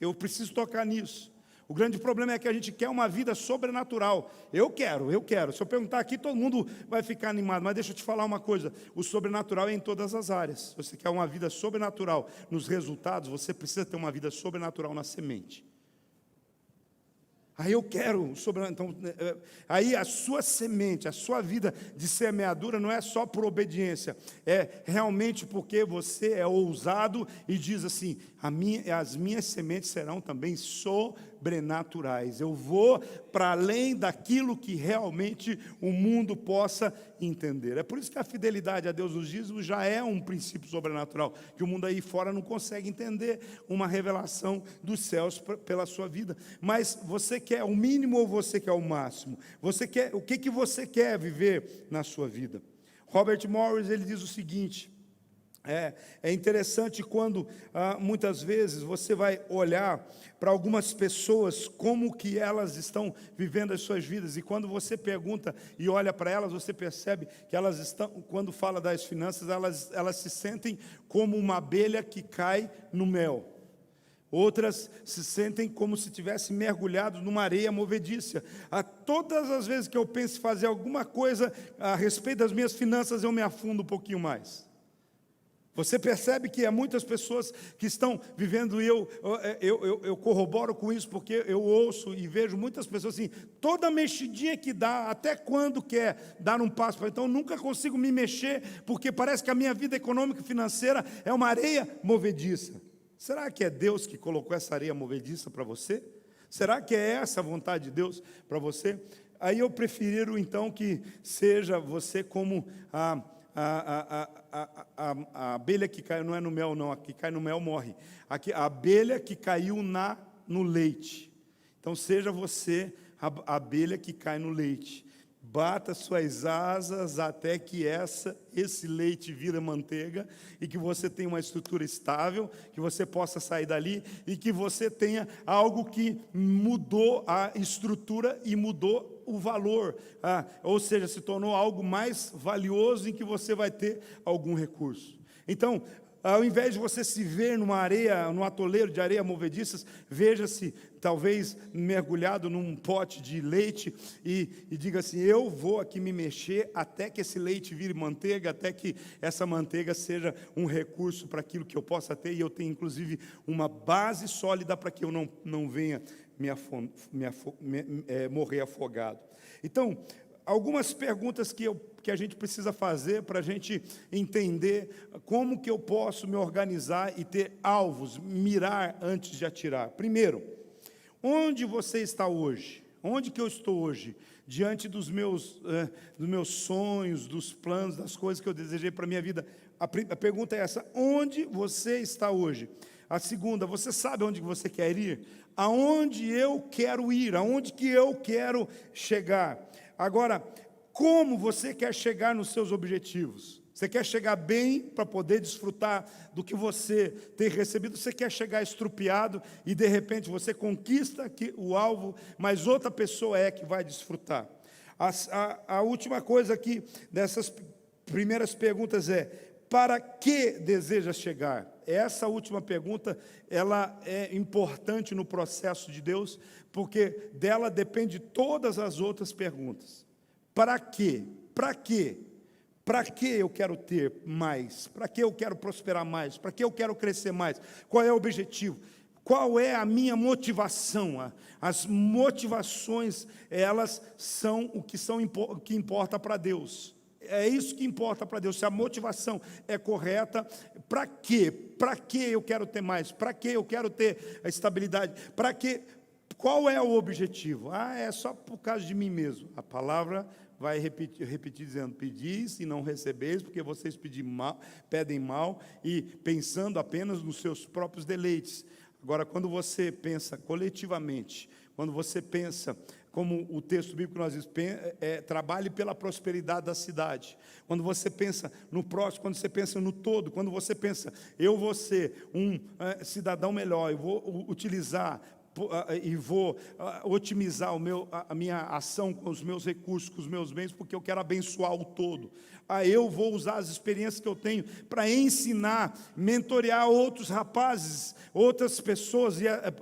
eu preciso tocar nisso. O grande problema é que a gente quer uma vida sobrenatural. Eu quero. Se eu perguntar aqui, todo mundo vai ficar animado. Mas deixa eu te falar uma coisa. O sobrenatural é em todas as áreas. Você quer uma vida sobrenatural nos resultados, você precisa ter uma vida sobrenatural na semente. Aí eu quero, então, aí a sua semente, a sua vida de semeadura não é só por obediência, é realmente porque você é ousado e diz assim, as minhas sementes serão também sobrenaturais, eu vou para além daquilo que realmente o mundo possa entender. É por isso que a fidelidade a Deus nos dízimos já é um princípio sobrenatural, que o mundo aí fora não consegue entender, uma revelação dos céus pela sua vida. Mas você quer o mínimo ou você quer o máximo? O que você quer viver na sua vida? Robert Morris, ele diz o seguinte: é interessante quando muitas vezes você vai olhar para algumas pessoas, como que elas estão vivendo as suas vidas, e quando você pergunta e olha para elas, você percebe que elas estão, quando fala das finanças, elas se sentem como uma abelha que cai no mel. Outras se sentem como se tivessem mergulhado numa areia movediça. Todas as vezes que eu penso em fazer alguma coisa a respeito das minhas finanças, eu me afundo um pouquinho mais. Você percebe que há muitas pessoas que estão vivendo, e eu corroboro com isso, porque eu ouço e vejo muitas pessoas assim, toda mexidinha que dá, até quando quer dar um passo, então nunca consigo me mexer, porque parece que a minha vida econômica e financeira é uma areia movediça. Será que é Deus que colocou essa areia movediça para você? Será que é essa a vontade de Deus para você? Aí eu prefiro então que seja você como a abelha que caiu, não é no mel não, a que cai no mel morre. A abelha que caiu no leite. Então seja você a abelha que cai no leite. Bata suas asas até que esse leite vira manteiga, e que você tenha uma estrutura estável, que você possa sair dali, e que você tenha algo que mudou a estrutura e mudou o valor, ou seja, se tornou algo mais valioso, em que você vai ter algum recurso. Então, ao invés de você se ver num atoleiro de areia movediças, veja-se talvez mergulhado num pote de leite e diga assim: eu vou aqui me mexer até que esse leite vire manteiga, até que essa manteiga seja um recurso para aquilo que eu possa ter, e eu tenho inclusive uma base sólida para que eu não venha morrer afogado. Então, algumas perguntas que a gente precisa fazer para a gente entender como que eu posso me organizar e ter alvos, mirar antes de atirar. Primeiro, onde você está hoje? Onde que eu estou hoje? Diante dos meus sonhos, dos planos, das coisas que eu desejei para a minha vida. A pergunta é essa: onde você está hoje? A segunda: você sabe onde você quer ir? Aonde eu quero ir? Aonde que eu quero chegar? Agora, como você quer chegar nos seus objetivos? Você quer chegar bem para poder desfrutar do que você tem recebido? Você quer chegar estrupiado e de repente você conquista o alvo, mas outra pessoa é que vai desfrutar? A última coisa aqui dessas primeiras perguntas é: para que deseja chegar? Essa última pergunta, ela é importante no processo de Deus, porque dela depende todas as outras perguntas. Para quê? Para quê? Para que eu quero ter mais? Para que eu quero prosperar mais? Para que eu quero crescer mais? Qual é o objetivo? Qual é a minha motivação? As motivações, elas são o que importa para Deus. É isso que importa para Deus. Se a motivação é correta, para quê? Para que eu quero ter mais? Para que eu quero ter a estabilidade? Para que? Qual é o objetivo? É só por causa de mim mesmo. A palavra vai repetir dizendo: pedis e não recebeis, porque vocês pedem mal e pensando apenas nos seus próprios deleites. Agora, quando você pensa coletivamente, quando você pensa, como o texto bíblico nós diz, trabalhe pela prosperidade da cidade. Quando você pensa no próximo, quando você pensa no todo, quando você pensa: eu vou ser um cidadão melhor, eu vou utilizar e vou otimizar a minha ação com os meus recursos, com os meus bens, porque eu quero abençoar o todo. Eu vou usar as experiências que eu tenho para ensinar, mentorear outros rapazes, outras pessoas,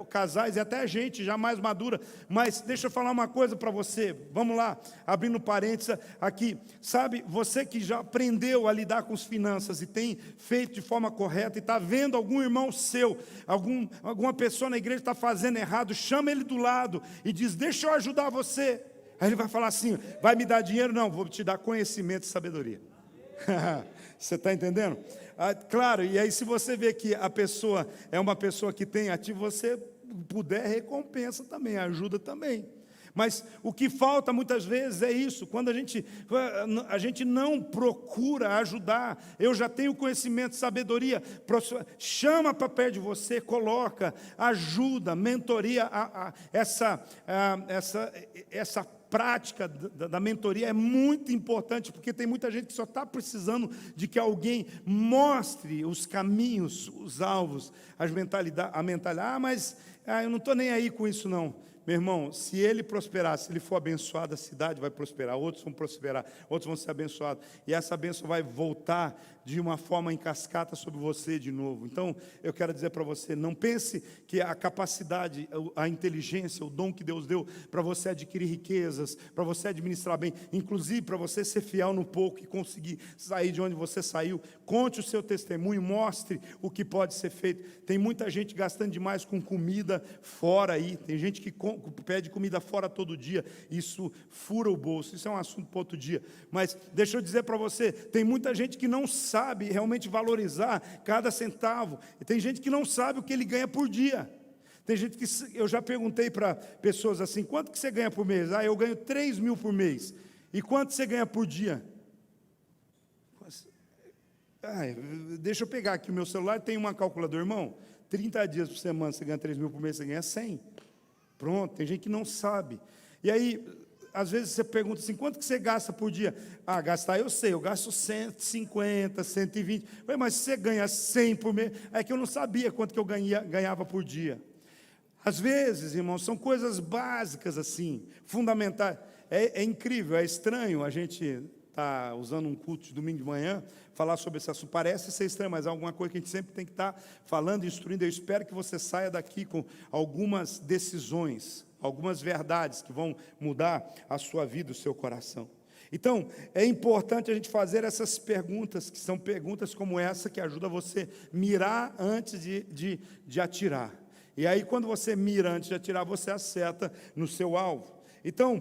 casais e até gente já mais madura. Mas deixa eu falar uma coisa para você. Vamos lá, abrindo parênteses aqui. Sabe, você que já aprendeu a lidar com as finanças e tem feito de forma correta, e está vendo algum irmão seu, alguma pessoa na igreja está fazendo errado, chama ele do lado e diz: deixa eu ajudar você. Aí ele vai falar assim: vai me dar dinheiro? Não, vou te dar conhecimento e sabedoria. Você está entendendo? Claro, e aí se você vê que a pessoa é uma pessoa que tem ativo, você puder, recompensa também, ajuda também. Mas o que falta muitas vezes é isso, quando a gente não procura ajudar. Eu já tenho conhecimento, sabedoria, chama para perto de você, coloca, ajuda, mentoria, essa prática da mentoria é muito importante, porque tem muita gente que só está precisando de que alguém mostre os caminhos, os alvos, a mentalidade. Mas eu não estou nem aí com isso não. Meu irmão, se ele prosperar, se ele for abençoado, a cidade vai prosperar, outros vão prosperar, outros vão ser abençoados, e essa bênção vai voltar de uma forma em cascata sobre você de novo. Então, eu quero dizer para você, não pense que a capacidade, a inteligência, o dom que Deus deu para você adquirir riquezas, para você administrar bem, inclusive para você ser fiel no pouco e conseguir sair de onde você saiu. Conte o seu testemunho, mostre o que pode ser feito. Tem muita gente gastando demais com comida fora aí, tem gente que pede comida fora todo dia, isso fura o bolso, isso é um assunto para outro dia. Mas deixa eu dizer para você, tem muita gente que não sabe realmente valorizar cada centavo, e tem gente que não sabe o que ele ganha por dia. Tem gente que, eu já perguntei para pessoas assim, quanto que você ganha por mês? Eu ganho 3 mil por mês. E quanto você ganha por dia? Deixa eu pegar aqui o meu celular, tem uma calculadora, irmão, 30 dias por semana, você ganha 3 mil por mês, você ganha 100. Pronto, tem gente que não sabe. E aí, às vezes você pergunta assim, quanto que você gasta por dia? Gastar eu sei, eu gasto 150, 120. Mas se você ganha 100 por mês, é que eu não sabia quanto que eu ganhava por dia. Às vezes, irmãos, são coisas básicas assim, fundamentais. É incrível, é estranho a gente estar usando um culto de domingo de manhã, falar sobre esse assunto. Parece ser estranho, mas é alguma coisa que a gente sempre tem que estar falando e instruindo. Eu espero que você saia daqui com algumas decisões, algumas verdades que vão mudar a sua vida, o seu coração. Então, é importante a gente fazer essas perguntas, que são perguntas como essa, que ajudam você a mirar antes de atirar. E aí, quando você mira antes de atirar, você acerta no seu alvo. Então,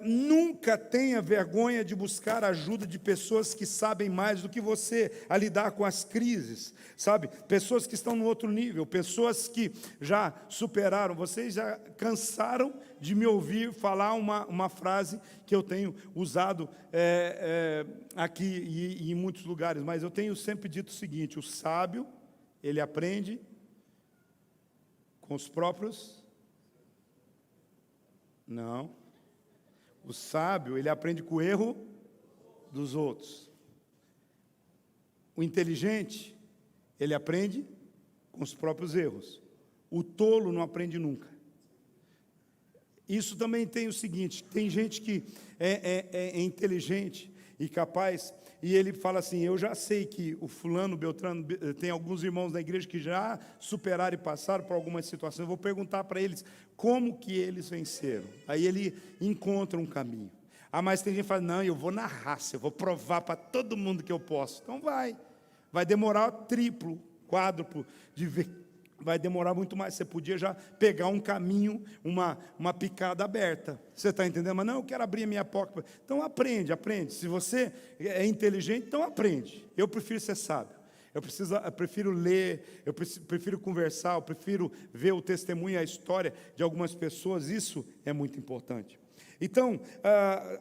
nunca tenha vergonha de buscar a ajuda de pessoas que sabem mais do que você a lidar com as crises, sabe? Pessoas que estão no outro nível, pessoas que já superaram. Vocês já cansaram de me ouvir falar uma frase que eu tenho usado aqui e em muitos lugares, mas eu tenho sempre dito o seguinte: o sábio, ele aprende com os próprios... Não. O sábio, ele aprende com o erro dos outros. O inteligente, ele aprende com os próprios erros. O tolo não aprende nunca. Isso também tem o seguinte, tem gente que é inteligente e capaz, e ele fala assim, eu já sei que o fulano, Beltrano, tem alguns irmãos na igreja que já superaram e passaram por algumas situações, eu vou perguntar para eles como que eles venceram. Aí ele encontra um caminho. Mas tem gente que fala, não, eu vou na raça, eu vou provar para todo mundo que eu posso. Então vai demorar triplo, quádruplo vai demorar muito mais. Você podia já pegar um caminho, uma picada aberta. Você está entendendo? Mas não, eu quero abrir a minha porta. Então aprende. Se você é inteligente, então aprende. Eu prefiro ser sábio. Eu prefiro ler, eu prefiro conversar, eu prefiro ver o testemunho e a história de algumas pessoas. Isso é muito importante. Então,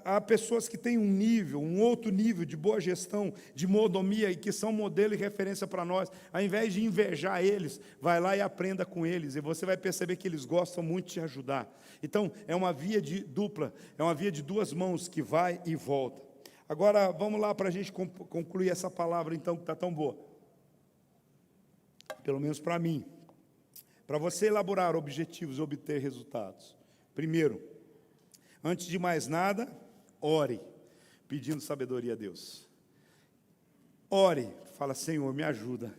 há pessoas que têm um outro nível de boa gestão, de mordomia, e que são modelo e referência para nós. Ao invés de invejar eles, vai lá e aprenda com eles, e você vai perceber que eles gostam muito de te ajudar. Então, é uma via de dupla, é uma via de duas mãos que vai e volta. Agora, vamos lá para a gente concluir essa palavra, então, que está tão boa. Pelo menos para mim. Para você elaborar objetivos e obter resultados. Primeiro, antes de mais nada, ore, pedindo sabedoria a Deus. Ore, fala, Senhor, me ajuda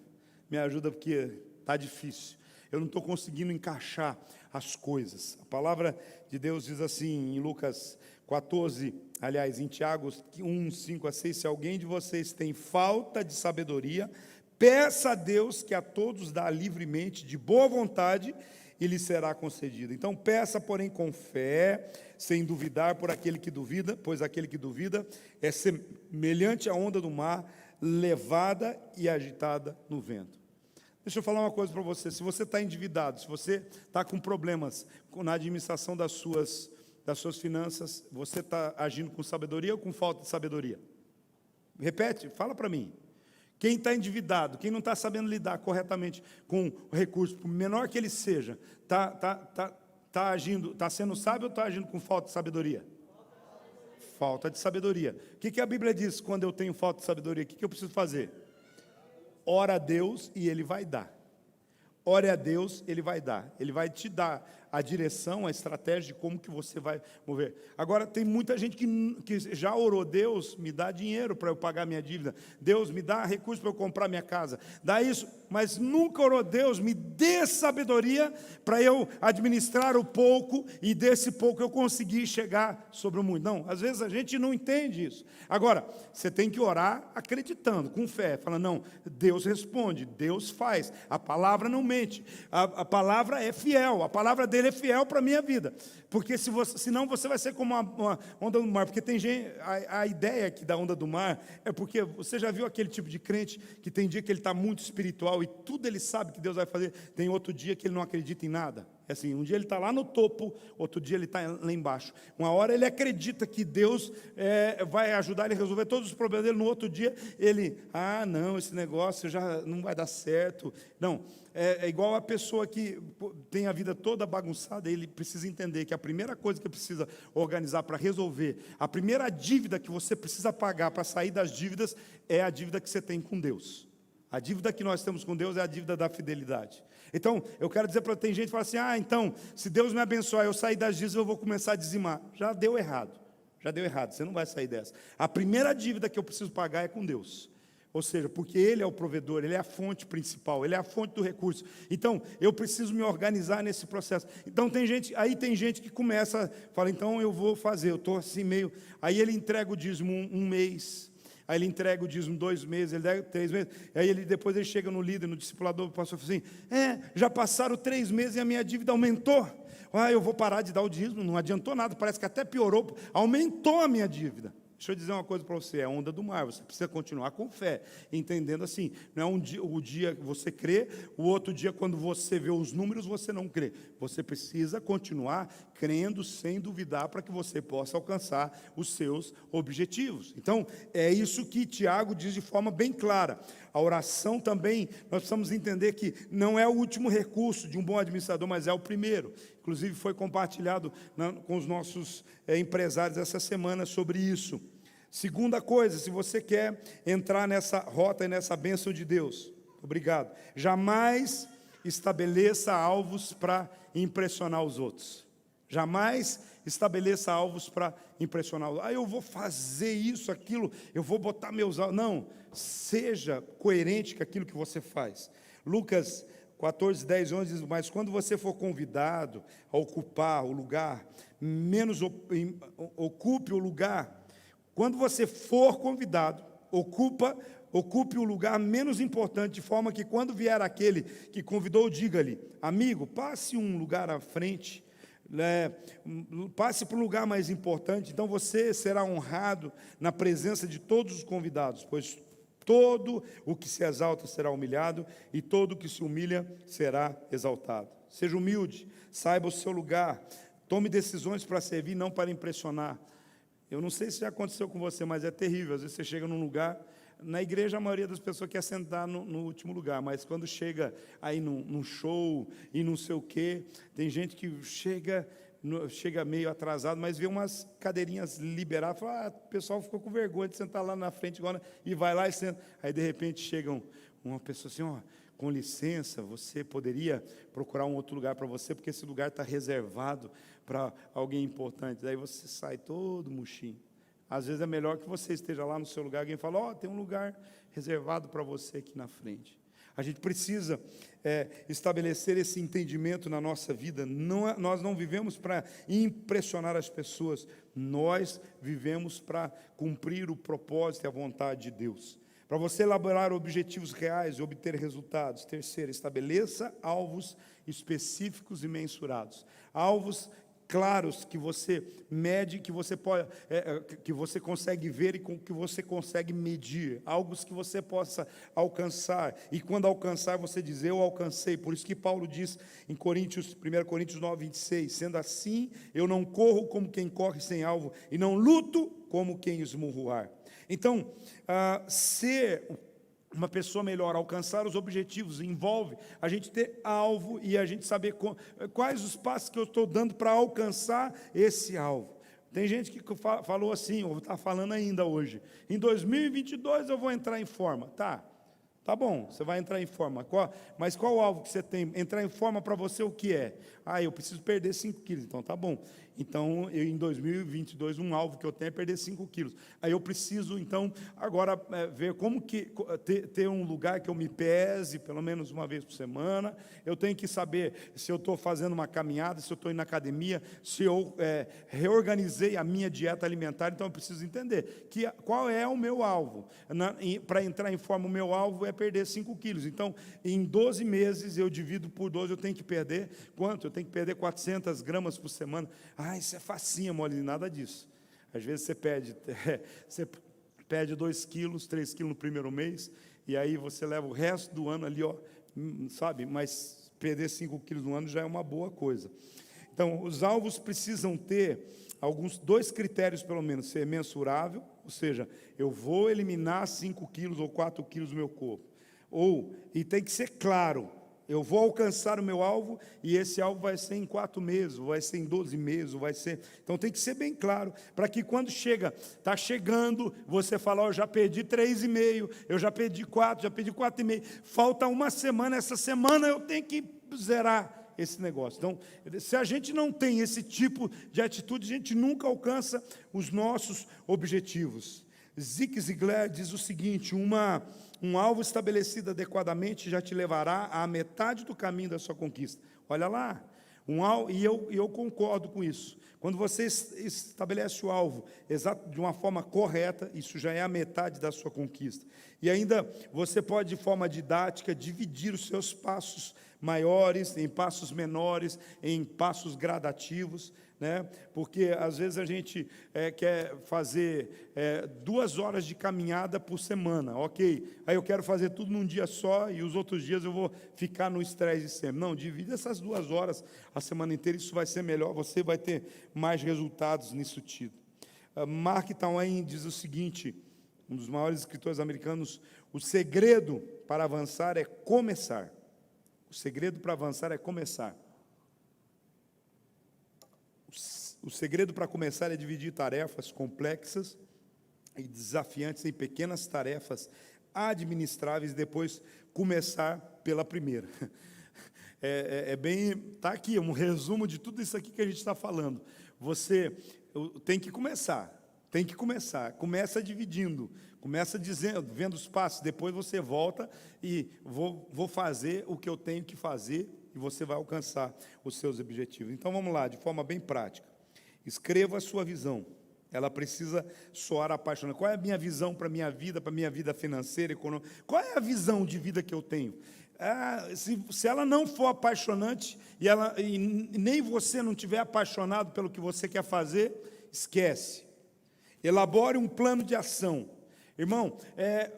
porque está difícil. Eu não estou conseguindo encaixar as coisas. A palavra de Deus diz assim, em Lucas 14, aliás, em Tiago 1, 5 a 6, se alguém de vocês tem falta de sabedoria, peça a Deus que a todos dá livremente, de boa vontade, e lhe será concedido. Então, peça, porém, com fé, sem duvidar por aquele que duvida, pois aquele que duvida é semelhante à onda do mar, levada e agitada no vento. Deixa eu falar uma coisa para você. Se você está endividado, se você está com problemas na administração das das suas finanças, você está agindo com sabedoria ou com falta de sabedoria? Repete, fala para mim. Quem está endividado, quem não está sabendo lidar corretamente com o recurso, por menor que ele seja, está sendo sábio ou está agindo com falta de sabedoria? Falta de sabedoria. O que a Bíblia diz quando eu tenho falta de sabedoria? O que eu preciso fazer? Ora a Deus e Ele vai dar. Ore a Deus, Ele vai dar. Ele vai te dar a direção, a estratégia de como que você vai mover. Agora, tem muita gente que já orou: Deus, me dá dinheiro para eu pagar minha dívida. Deus, me dá recurso para eu comprar minha casa. Dá isso, mas nunca orou: Deus, me dê sabedoria para eu administrar o pouco e desse pouco eu conseguir chegar sobre o muito. Não, às vezes a gente não entende isso. Agora, você tem que orar acreditando, com fé. Fala, não, Deus responde, Deus faz. A palavra não mente. A palavra é fiel. A palavra dele é fiel para a minha vida. Porque senão você vai ser como uma onda do mar. Porque tem gente, a ideia aqui da onda do mar é porque você já viu aquele tipo de crente que tem dia que ele está muito espiritual e tudo ele sabe que Deus vai fazer. Tem outro dia que ele não acredita em nada. É assim, um dia ele está lá no topo, outro dia ele está lá embaixo. Uma hora ele acredita que Deus vai ajudar ele a resolver todos os problemas dele. No outro dia ele, não, esse negócio já não vai dar certo. Não, é igual a pessoa que tem a vida toda bagunçada. Ele precisa entender que a primeira coisa que precisa organizar para resolver, a primeira dívida que você precisa pagar para sair das dívidas é a dívida que você tem com Deus. A dívida que nós temos com Deus é a dívida da fidelidade. Então, eu quero dizer para tem gente que fala assim: então, se Deus me abençoar, eu sair das dívidas, eu vou começar a dizimar. Já deu errado, você não vai sair dessa. A primeira dívida que eu preciso pagar é com Deus. Ou seja, porque Ele é o provedor, Ele é a fonte principal, Ele é a fonte do recurso. Então, eu preciso me organizar nesse processo. Então, tem gente que começa, fala, então eu vou fazer, eu estou assim meio... Aí ele entrega o dízimo um mês, aí ele entrega o dízimo 2 meses, ele dá 3 meses, aí depois ele chega no líder, no discipulador, o pastor fala assim, já passaram 3 meses e a minha dívida aumentou. Eu vou parar de dar o dízimo, não adiantou nada, parece que até piorou, aumentou a minha dívida. Deixa eu dizer uma coisa para você, é a onda do mar, você precisa continuar com fé, entendendo assim, não é o dia que você crê, o outro dia quando você vê os números, você não crê. Você precisa continuar crendo sem duvidar para que você possa alcançar os seus objetivos. Então, é isso que Tiago diz de forma bem clara. A oração também, nós precisamos entender que não é o último recurso de um bom administrador, mas é o primeiro. Inclusive foi compartilhado com os nossos empresários essa semana sobre isso. Segunda coisa, se você quer entrar nessa rota e nessa bênção de Deus, obrigado, jamais estabeleça alvos para impressionar os outros. Jamais estabeleça alvos para impressionar os outros. Eu vou fazer isso, aquilo, eu vou botar meus alvos. Não, seja coerente com aquilo que você faz. Lucas 14, 10, 11 diz, mas quando você for convidado a ocupar o lugar, ocupe o lugar. Quando você for convidado, ocupe o lugar menos importante, de forma que quando vier aquele que convidou, diga-lhe, amigo, passe um lugar à frente, passe para um lugar mais importante, então você será honrado na presença de todos os convidados, pois todo o que se exalta será humilhado, e todo o que se humilha será exaltado. Seja humilde, saiba o seu lugar, tome decisões para servir, não para impressionar. Eu não sei se já aconteceu com você, mas é terrível. Às vezes você chega num lugar, na igreja a maioria das pessoas quer sentar no último lugar, mas quando chega aí num show e não sei o quê, tem gente que chega meio atrasado, mas vê umas cadeirinhas liberadas, fala, o pessoal ficou com vergonha de sentar lá na frente agora, e vai lá e senta. Aí de repente chega uma pessoa assim, com licença, você poderia procurar um outro lugar para você, porque esse lugar está reservado para alguém importante. Daí você sai todo murchinho. Às vezes é melhor que você esteja lá no seu lugar, alguém fala, tem um lugar reservado para você aqui na frente. A gente precisa estabelecer esse entendimento na nossa vida. Nós não vivemos para impressionar as pessoas, nós vivemos para cumprir o propósito e a vontade de Deus. Para você elaborar objetivos reais e obter resultados. Terceiro, estabeleça alvos específicos e mensurados. Alvos claros que você mede, que você pode, que você consegue ver e com que você consegue medir, algo que você possa alcançar. E quando alcançar, você diz: eu alcancei. Por isso que Paulo diz em 1 Coríntios 9, 26, sendo assim, eu não corro como quem corre sem alvo, e não luto como quem esmurra o ar. Então, ser uma pessoa melhor, alcançar os objetivos, envolve a gente ter alvo e a gente saber quais os passos que eu estou dando para alcançar esse alvo. Tem gente que falou assim, ou está falando ainda hoje: em 2022 eu vou entrar em forma. Tá bom, você vai entrar em forma. Mas qual o alvo que você tem? Entrar em forma para você o que é? Eu preciso perder 5 quilos. Então, tá bom. Então, em 2022, um alvo que eu tenho é perder 5 quilos. Aí eu preciso, então, agora ver como que ter um lugar que eu me pese, pelo menos uma vez por semana. Eu tenho que saber se eu estou fazendo uma caminhada, se eu estou indo na academia, se eu reorganizei a minha dieta alimentar. Então, eu preciso entender qual é o meu alvo. Para entrar em forma, o meu alvo é perder 5 quilos. Então, em 12 meses, eu divido por 12, eu tenho que perder quanto? Eu tenho que perder 400 gramas por semana. Isso é facinho, mole, nada disso. Às vezes você perde 2 quilos, 3 quilos no primeiro mês, e aí você leva o resto do ano ali, sabe? Mas perder 5 quilos no ano já é uma boa coisa. Então, os alvos precisam ter 2 critérios, pelo menos: ser mensurável, ou seja, eu vou eliminar 5 quilos ou 4 quilos do meu corpo. E tem que ser claro: eu vou alcançar o meu alvo, e esse alvo vai ser em 4 meses, vai ser em 12 meses, vai ser... Então tem que ser bem claro, para que quando está chegando, você fala: eu já perdi 3,5, eu já perdi 4, já perdi 4,5, falta uma semana, essa semana eu tenho que zerar esse negócio. Então, se a gente não tem esse tipo de atitude, a gente nunca alcança os nossos objetivos. Zig Ziglar diz o seguinte: um alvo estabelecido adequadamente já te levará à metade do caminho da sua conquista. Olha lá, e eu concordo com isso. Quando você estabelece o alvo de uma forma correta, isso já é a metade da sua conquista. E ainda você pode, de forma didática, dividir os seus passos maiores em passos menores, em passos gradativos, né? Porque às vezes a gente quer fazer 2 horas de caminhada por semana, ok? Aí eu quero fazer tudo num dia só e os outros dias eu vou ficar no estresse sempre. Não, divide essas 2 horas a semana inteira, isso vai ser melhor, você vai ter mais resultados nisso tido. Mark Twain diz o seguinte, um dos maiores escritores americanos: o segredo para avançar é começar. O segredo para avançar é começar. O segredo para começar é dividir tarefas complexas e desafiantes em pequenas tarefas administráveis, e depois começar pela primeira. Está aqui um resumo de tudo isso aqui que a gente está falando. Você tem que começar. Começa dividindo, começa vendo os passos, depois você volta e vou fazer o que eu tenho que fazer, e você vai alcançar os seus objetivos. Então vamos lá, de forma bem prática. Escreva a sua visão. Ela precisa soar apaixonante. Qual é a minha visão para a minha vida financeira, econômica? Qual é a visão de vida que eu tenho? Se ela não for apaixonante e nem você não estiver apaixonado pelo que você quer fazer, esquece. Elabore um plano de ação. Irmão,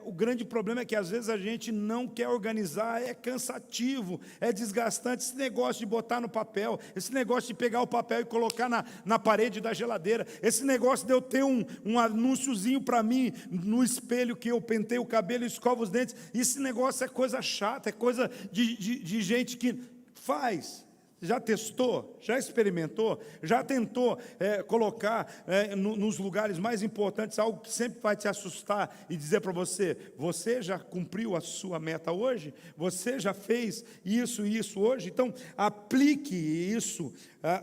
o grande problema é que às vezes a gente não quer organizar, é cansativo, é desgastante. Esse negócio de botar no papel, esse negócio de pegar o papel e colocar na parede da geladeira, esse negócio de eu ter um anúnciozinho para mim no espelho que eu pentei o cabelo e escovo os dentes, esse negócio é coisa chata, é coisa de gente que faz. Já testou? Já experimentou? Já tentou colocar nos lugares mais importantes algo que sempre vai te assustar e dizer para você: você já cumpriu a sua meta hoje? Você já fez isso e isso hoje? Então, aplique isso,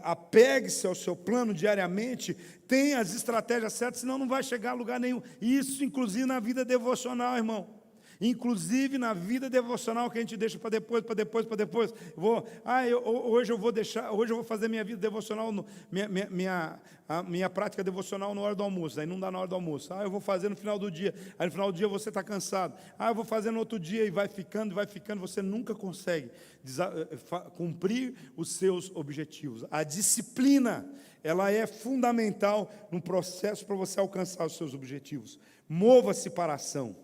apegue-se ao seu plano diariamente, tenha as estratégias certas, senão não vai chegar a lugar nenhum. Isso, inclusive, na vida devocional, irmão. Inclusive na vida devocional que a gente deixa para depois. Hoje eu vou fazer minha vida devocional, minha prática devocional na hora do almoço. Aí não dá na hora do almoço. Eu vou fazer no final do dia. Aí no final do dia você está cansado. Eu vou fazer no outro dia e vai ficando. Você nunca consegue cumprir os seus objetivos. A disciplina, ela é fundamental no processo para você alcançar os seus objetivos. Mova-se para a ação.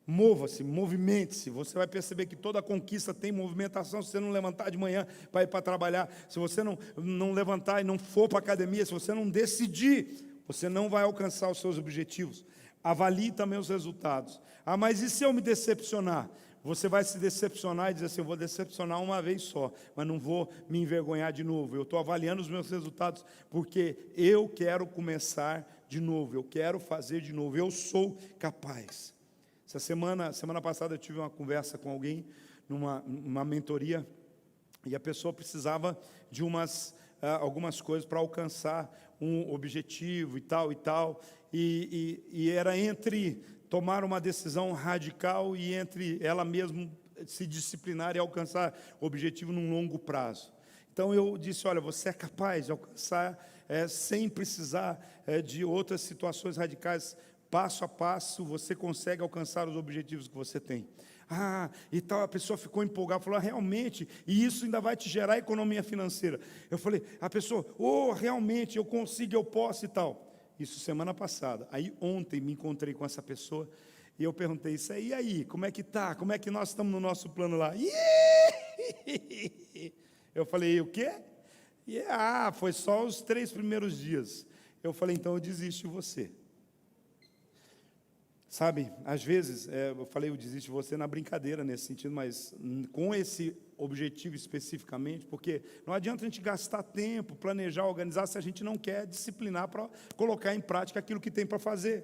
Mova-se, movimente-se. Você vai perceber que toda conquista tem movimentação. Se você não levantar de manhã para ir para trabalhar, se você não levantar e não for para a academia, se você não decidir, você não vai alcançar os seus objetivos. Avalie também os resultados. Mas e se eu me decepcionar? Você vai se decepcionar e dizer assim: eu vou decepcionar uma vez só, mas não vou me envergonhar de novo. Eu estou avaliando os meus resultados porque eu quero começar de novo, eu quero fazer de novo, eu sou capaz. Essa semana passada eu tive uma conversa com alguém, numa mentoria, e a pessoa precisava de algumas coisas para alcançar um objetivo e tal, e era entre tomar uma decisão radical e entre ela mesma se disciplinar e alcançar o objetivo num longo prazo. Então eu disse: olha, você é capaz de alcançar sem precisar de outras situações radicais. Passo a passo, você consegue alcançar os objetivos que você tem. E tal, a pessoa ficou empolgada, falou: realmente, e isso ainda vai te gerar economia financeira. Eu falei, a pessoa: realmente, eu consigo, eu posso e tal. Isso semana passada. Aí ontem me encontrei com essa pessoa, e eu perguntei: isso aí, e aí, como é que tá? Como é que nós estamos no nosso plano lá? Eu falei: o quê? Foi só os 3 primeiros dias. Eu falei: então eu desisto de você. Sabe, às vezes, eu falei: eu desisto de você na brincadeira nesse sentido, mas com esse objetivo especificamente, porque não adianta a gente gastar tempo, planejar, organizar, se a gente não quer disciplinar para colocar em prática aquilo que tem para fazer.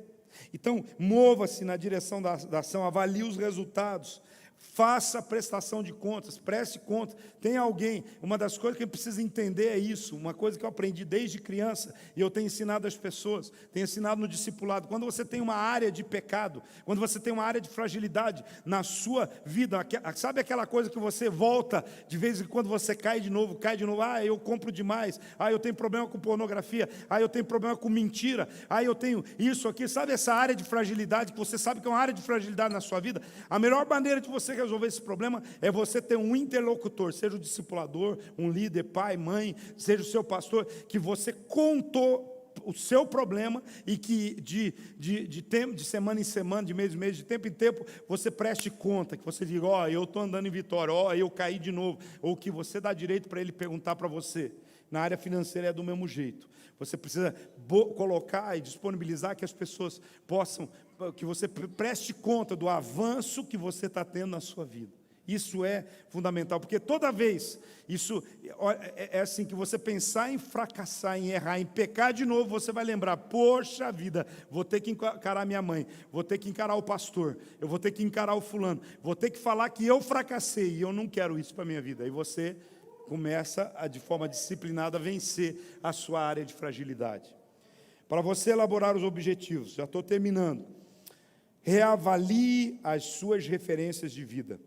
Então, mova-se na direção da ação, avalie os resultados, faça a prestação de contas, preste conta. Tem alguém, uma das coisas que eu preciso entender é isso, uma coisa que eu aprendi desde criança, e eu tenho ensinado às pessoas, tenho ensinado no discipulado: quando você tem uma área de pecado, quando você tem uma área de fragilidade na sua vida, sabe aquela coisa que você volta, de vez em quando você cai de novo, eu compro demais, eu tenho problema com pornografia, eu tenho problema com mentira, eu tenho isso aqui, sabe essa área de fragilidade, que você sabe que é uma área de fragilidade na sua vida? A melhor maneira de você resolver esse problema é você ter um interlocutor, seja o discipulador, um líder, pai, mãe, seja o seu pastor, que você contou o seu problema e que de semana em semana, de mês em mês, de tempo em tempo, você preste conta, que você diga: eu estou andando em vitória, eu caí de novo, ou que você dá direito para ele perguntar para você. Na área financeira é do mesmo jeito. Você precisa colocar e disponibilizar que as pessoas possam, que você preste conta do avanço que você está tendo na sua vida. Isso é fundamental, porque toda vez, isso é assim, que você pensar em fracassar, em errar, em pecar de novo, você vai lembrar: poxa vida, vou ter que encarar minha mãe, vou ter que encarar o pastor, eu vou ter que encarar o fulano, vou ter que falar que eu fracassei, e eu não quero isso para a minha vida. Aí você começa, de forma disciplinada, a vencer a sua área de fragilidade. Para você elaborar os objetivos, já estou terminando, reavalie as suas referências de vida.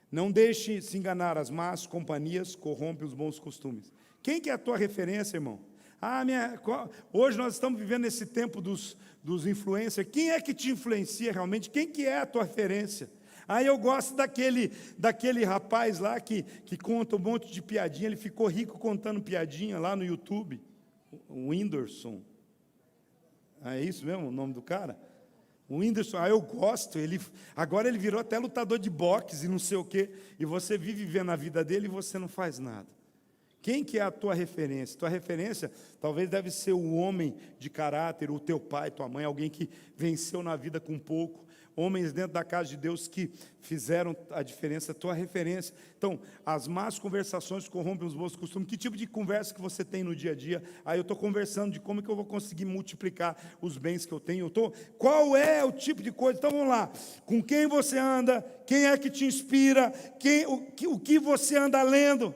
Não deixe se enganar: as más companhias corrompem os bons costumes. Quem que é a tua referência, irmão? Hoje nós estamos vivendo esse tempo dos influencers. Quem é que te influencia realmente? Quem que é a tua referência? Eu gosto daquele rapaz lá que conta um monte de piadinha. Ele ficou rico contando piadinha lá no YouTube. O Whindersson. É isso mesmo o nome do cara? O Whindersson, eu gosto. Agora ele virou até lutador de boxe e não sei o quê. E você vive vivendo a vida dele e você não faz nada. Quem que é a tua referência? Tua referência talvez deve ser o homem de caráter, o teu pai, tua mãe, alguém que venceu na vida com pouco. Homens dentro da casa de Deus que fizeram a diferença, tua referência. Então, as más conversações corrompem os bons costumes. Que tipo de conversa que você tem no dia a dia? Eu estou conversando de como que eu vou conseguir multiplicar os bens que eu tenho. Qual é o tipo de coisa? Então, vamos lá. Com quem você anda? Quem é que te inspira? O que você anda lendo?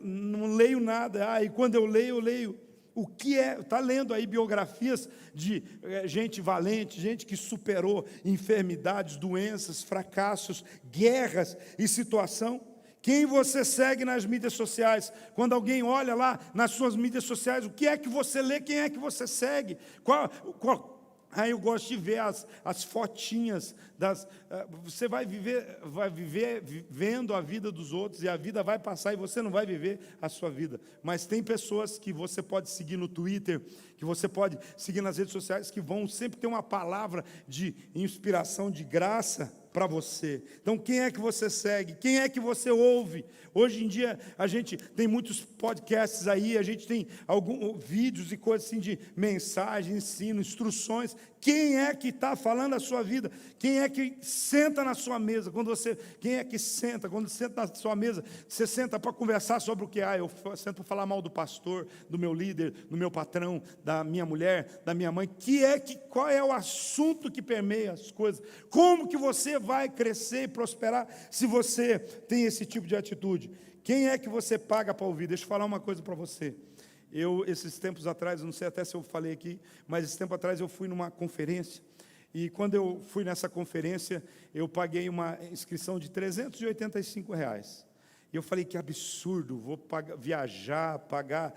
Não leio nada. E quando eu leio O que está lendo aí biografias de gente valente, gente que superou enfermidades, doenças, fracassos, guerras e situação. Quem você segue nas mídias sociais? Quando alguém olha lá nas suas mídias sociais, o que é que você lê? Quem é que você segue? Aí eu gosto de ver as fotinhas você vai viver vendo a vida dos outros, e a vida vai passar e você não vai viver a sua vida. Mas tem pessoas que você pode seguir no Twitter, que você pode seguir nas redes sociais, que vão sempre ter uma palavra de inspiração, de graça para você. Então, quem é que você segue? Quem é que você ouve? Hoje em dia, a gente tem muitos podcasts aí, a gente tem alguns vídeos e coisas assim de mensagem, ensino, instruções. Quem é que está falando a sua vida? Quem é que senta na sua mesa? Quem é que senta? Quando senta na sua mesa, você senta para conversar sobre o que? Eu sento para falar mal do pastor, do meu líder, do meu patrão, da minha mulher, da minha mãe. Qual é o assunto que permeia as coisas? Como que você vai crescer e prosperar se você tem esse tipo de atitude? Quem é que você paga para ouvir? Deixa eu falar uma coisa para você. Esses tempos atrás, não sei até se eu falei aqui, mas esse tempo atrás eu fui numa conferência, e quando eu fui nessa conferência, eu paguei uma inscrição de R$385. E eu falei, que absurdo, vou viajar, pagar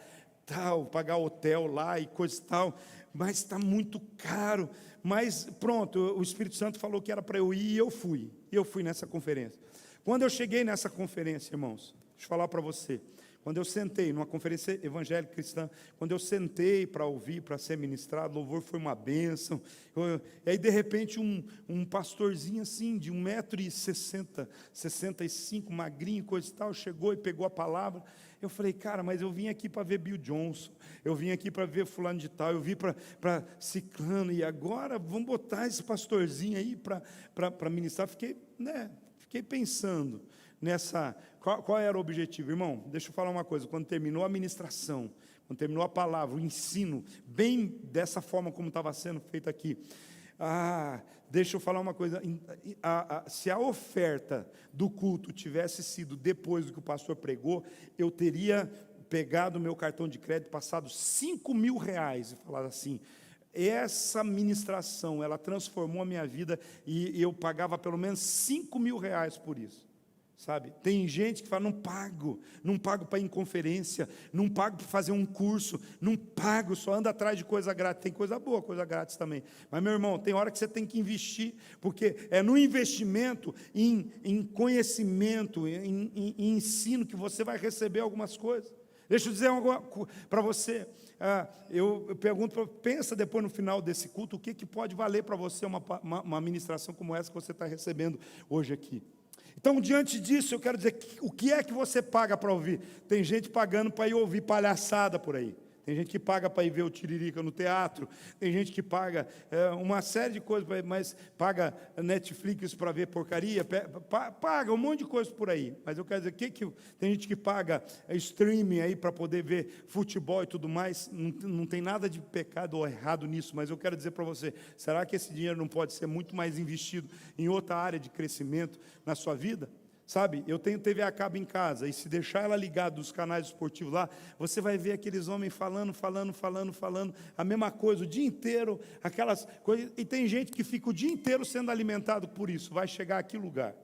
hotel lá e coisa e tal, mas está muito caro. Mas pronto, o Espírito Santo falou que era para eu ir, e eu fui. E eu fui nessa conferência. Quando eu cheguei nessa conferência, irmãos, deixa eu falar para você, quando eu sentei numa conferência evangélica cristã, quando eu sentei para ouvir, para ser ministrado, o louvor foi uma bênção. E aí, de repente, um pastorzinho assim, de 1,60 m, 65, magrinho, coisa e tal, chegou e pegou a palavra. Eu falei, cara, mas eu vim aqui para ver Bill Johnson, eu vim aqui para ver fulano de tal, eu vim para ciclano, e agora vamos botar esse pastorzinho aí para ministrar. Fiquei pensando nessa, qual era o objetivo. Irmão, deixa eu falar uma coisa, quando terminou a ministração, quando terminou a palavra, o ensino, bem dessa forma como estava sendo feito aqui, deixa eu falar uma coisa, se a oferta do culto tivesse sido depois do que o pastor pregou, eu teria pegado o meu cartão de crédito, passado R$5.000 e falado assim, essa ministração, ela transformou a minha vida, e eu pagava pelo menos R$5.000 por isso. Sabe? Tem gente que fala, não pago para ir em conferência, não pago para fazer um curso, não pago, só ando atrás de coisa grátis. Tem coisa boa, coisa grátis também. Mas, meu irmão, tem hora que você tem que investir, porque é no investimento em conhecimento, em ensino, que você vai receber algumas coisas. Deixa eu dizer algo para você. Eu pergunto, pensa depois no final desse culto, o que pode valer para você uma ministração como essa que você está recebendo hoje aqui. Então, diante disso, eu quero dizer, o que é que você paga para ouvir? Tem gente pagando para ir ouvir palhaçada por aí. Tem gente que paga para ir ver o Tiririca no teatro. Tem gente que paga uma série de coisas, mas paga Netflix para ver porcaria. Paga um monte de coisa por aí. Mas eu quero dizer, tem gente que paga streaming aí para poder ver futebol e tudo mais. Não tem nada de pecado ou errado nisso, mas eu quero dizer para você, será que esse dinheiro não pode ser muito mais investido em outra área de crescimento na sua vida? Sabe, eu tenho TV a cabo em casa, e se deixar ela ligada dos canais esportivos lá, você vai ver aqueles homens falando, a mesma coisa o dia inteiro, aquelas coisas, e tem gente que fica o dia inteiro sendo alimentado por isso, vai chegar a que lugar?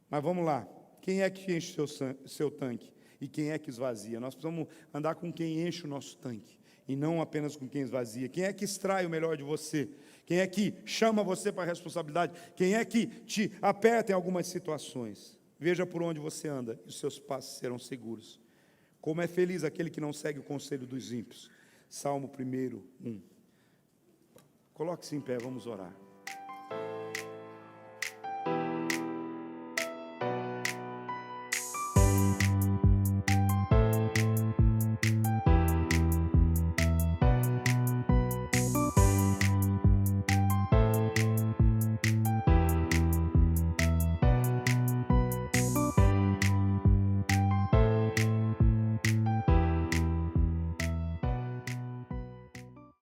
Mas vamos lá, quem é que enche seu tanque? E quem é que esvazia? Nós precisamos andar com quem enche o nosso tanque, e não apenas com quem esvazia. Quem é que extrai o melhor de você? Quem é que chama você para a responsabilidade? Quem é que te aperta em algumas situações? Veja por onde você anda, e os seus passos serão seguros. Como é feliz aquele que não segue o conselho dos ímpios. Salmo 1, 1. Coloque-se em pé, vamos orar.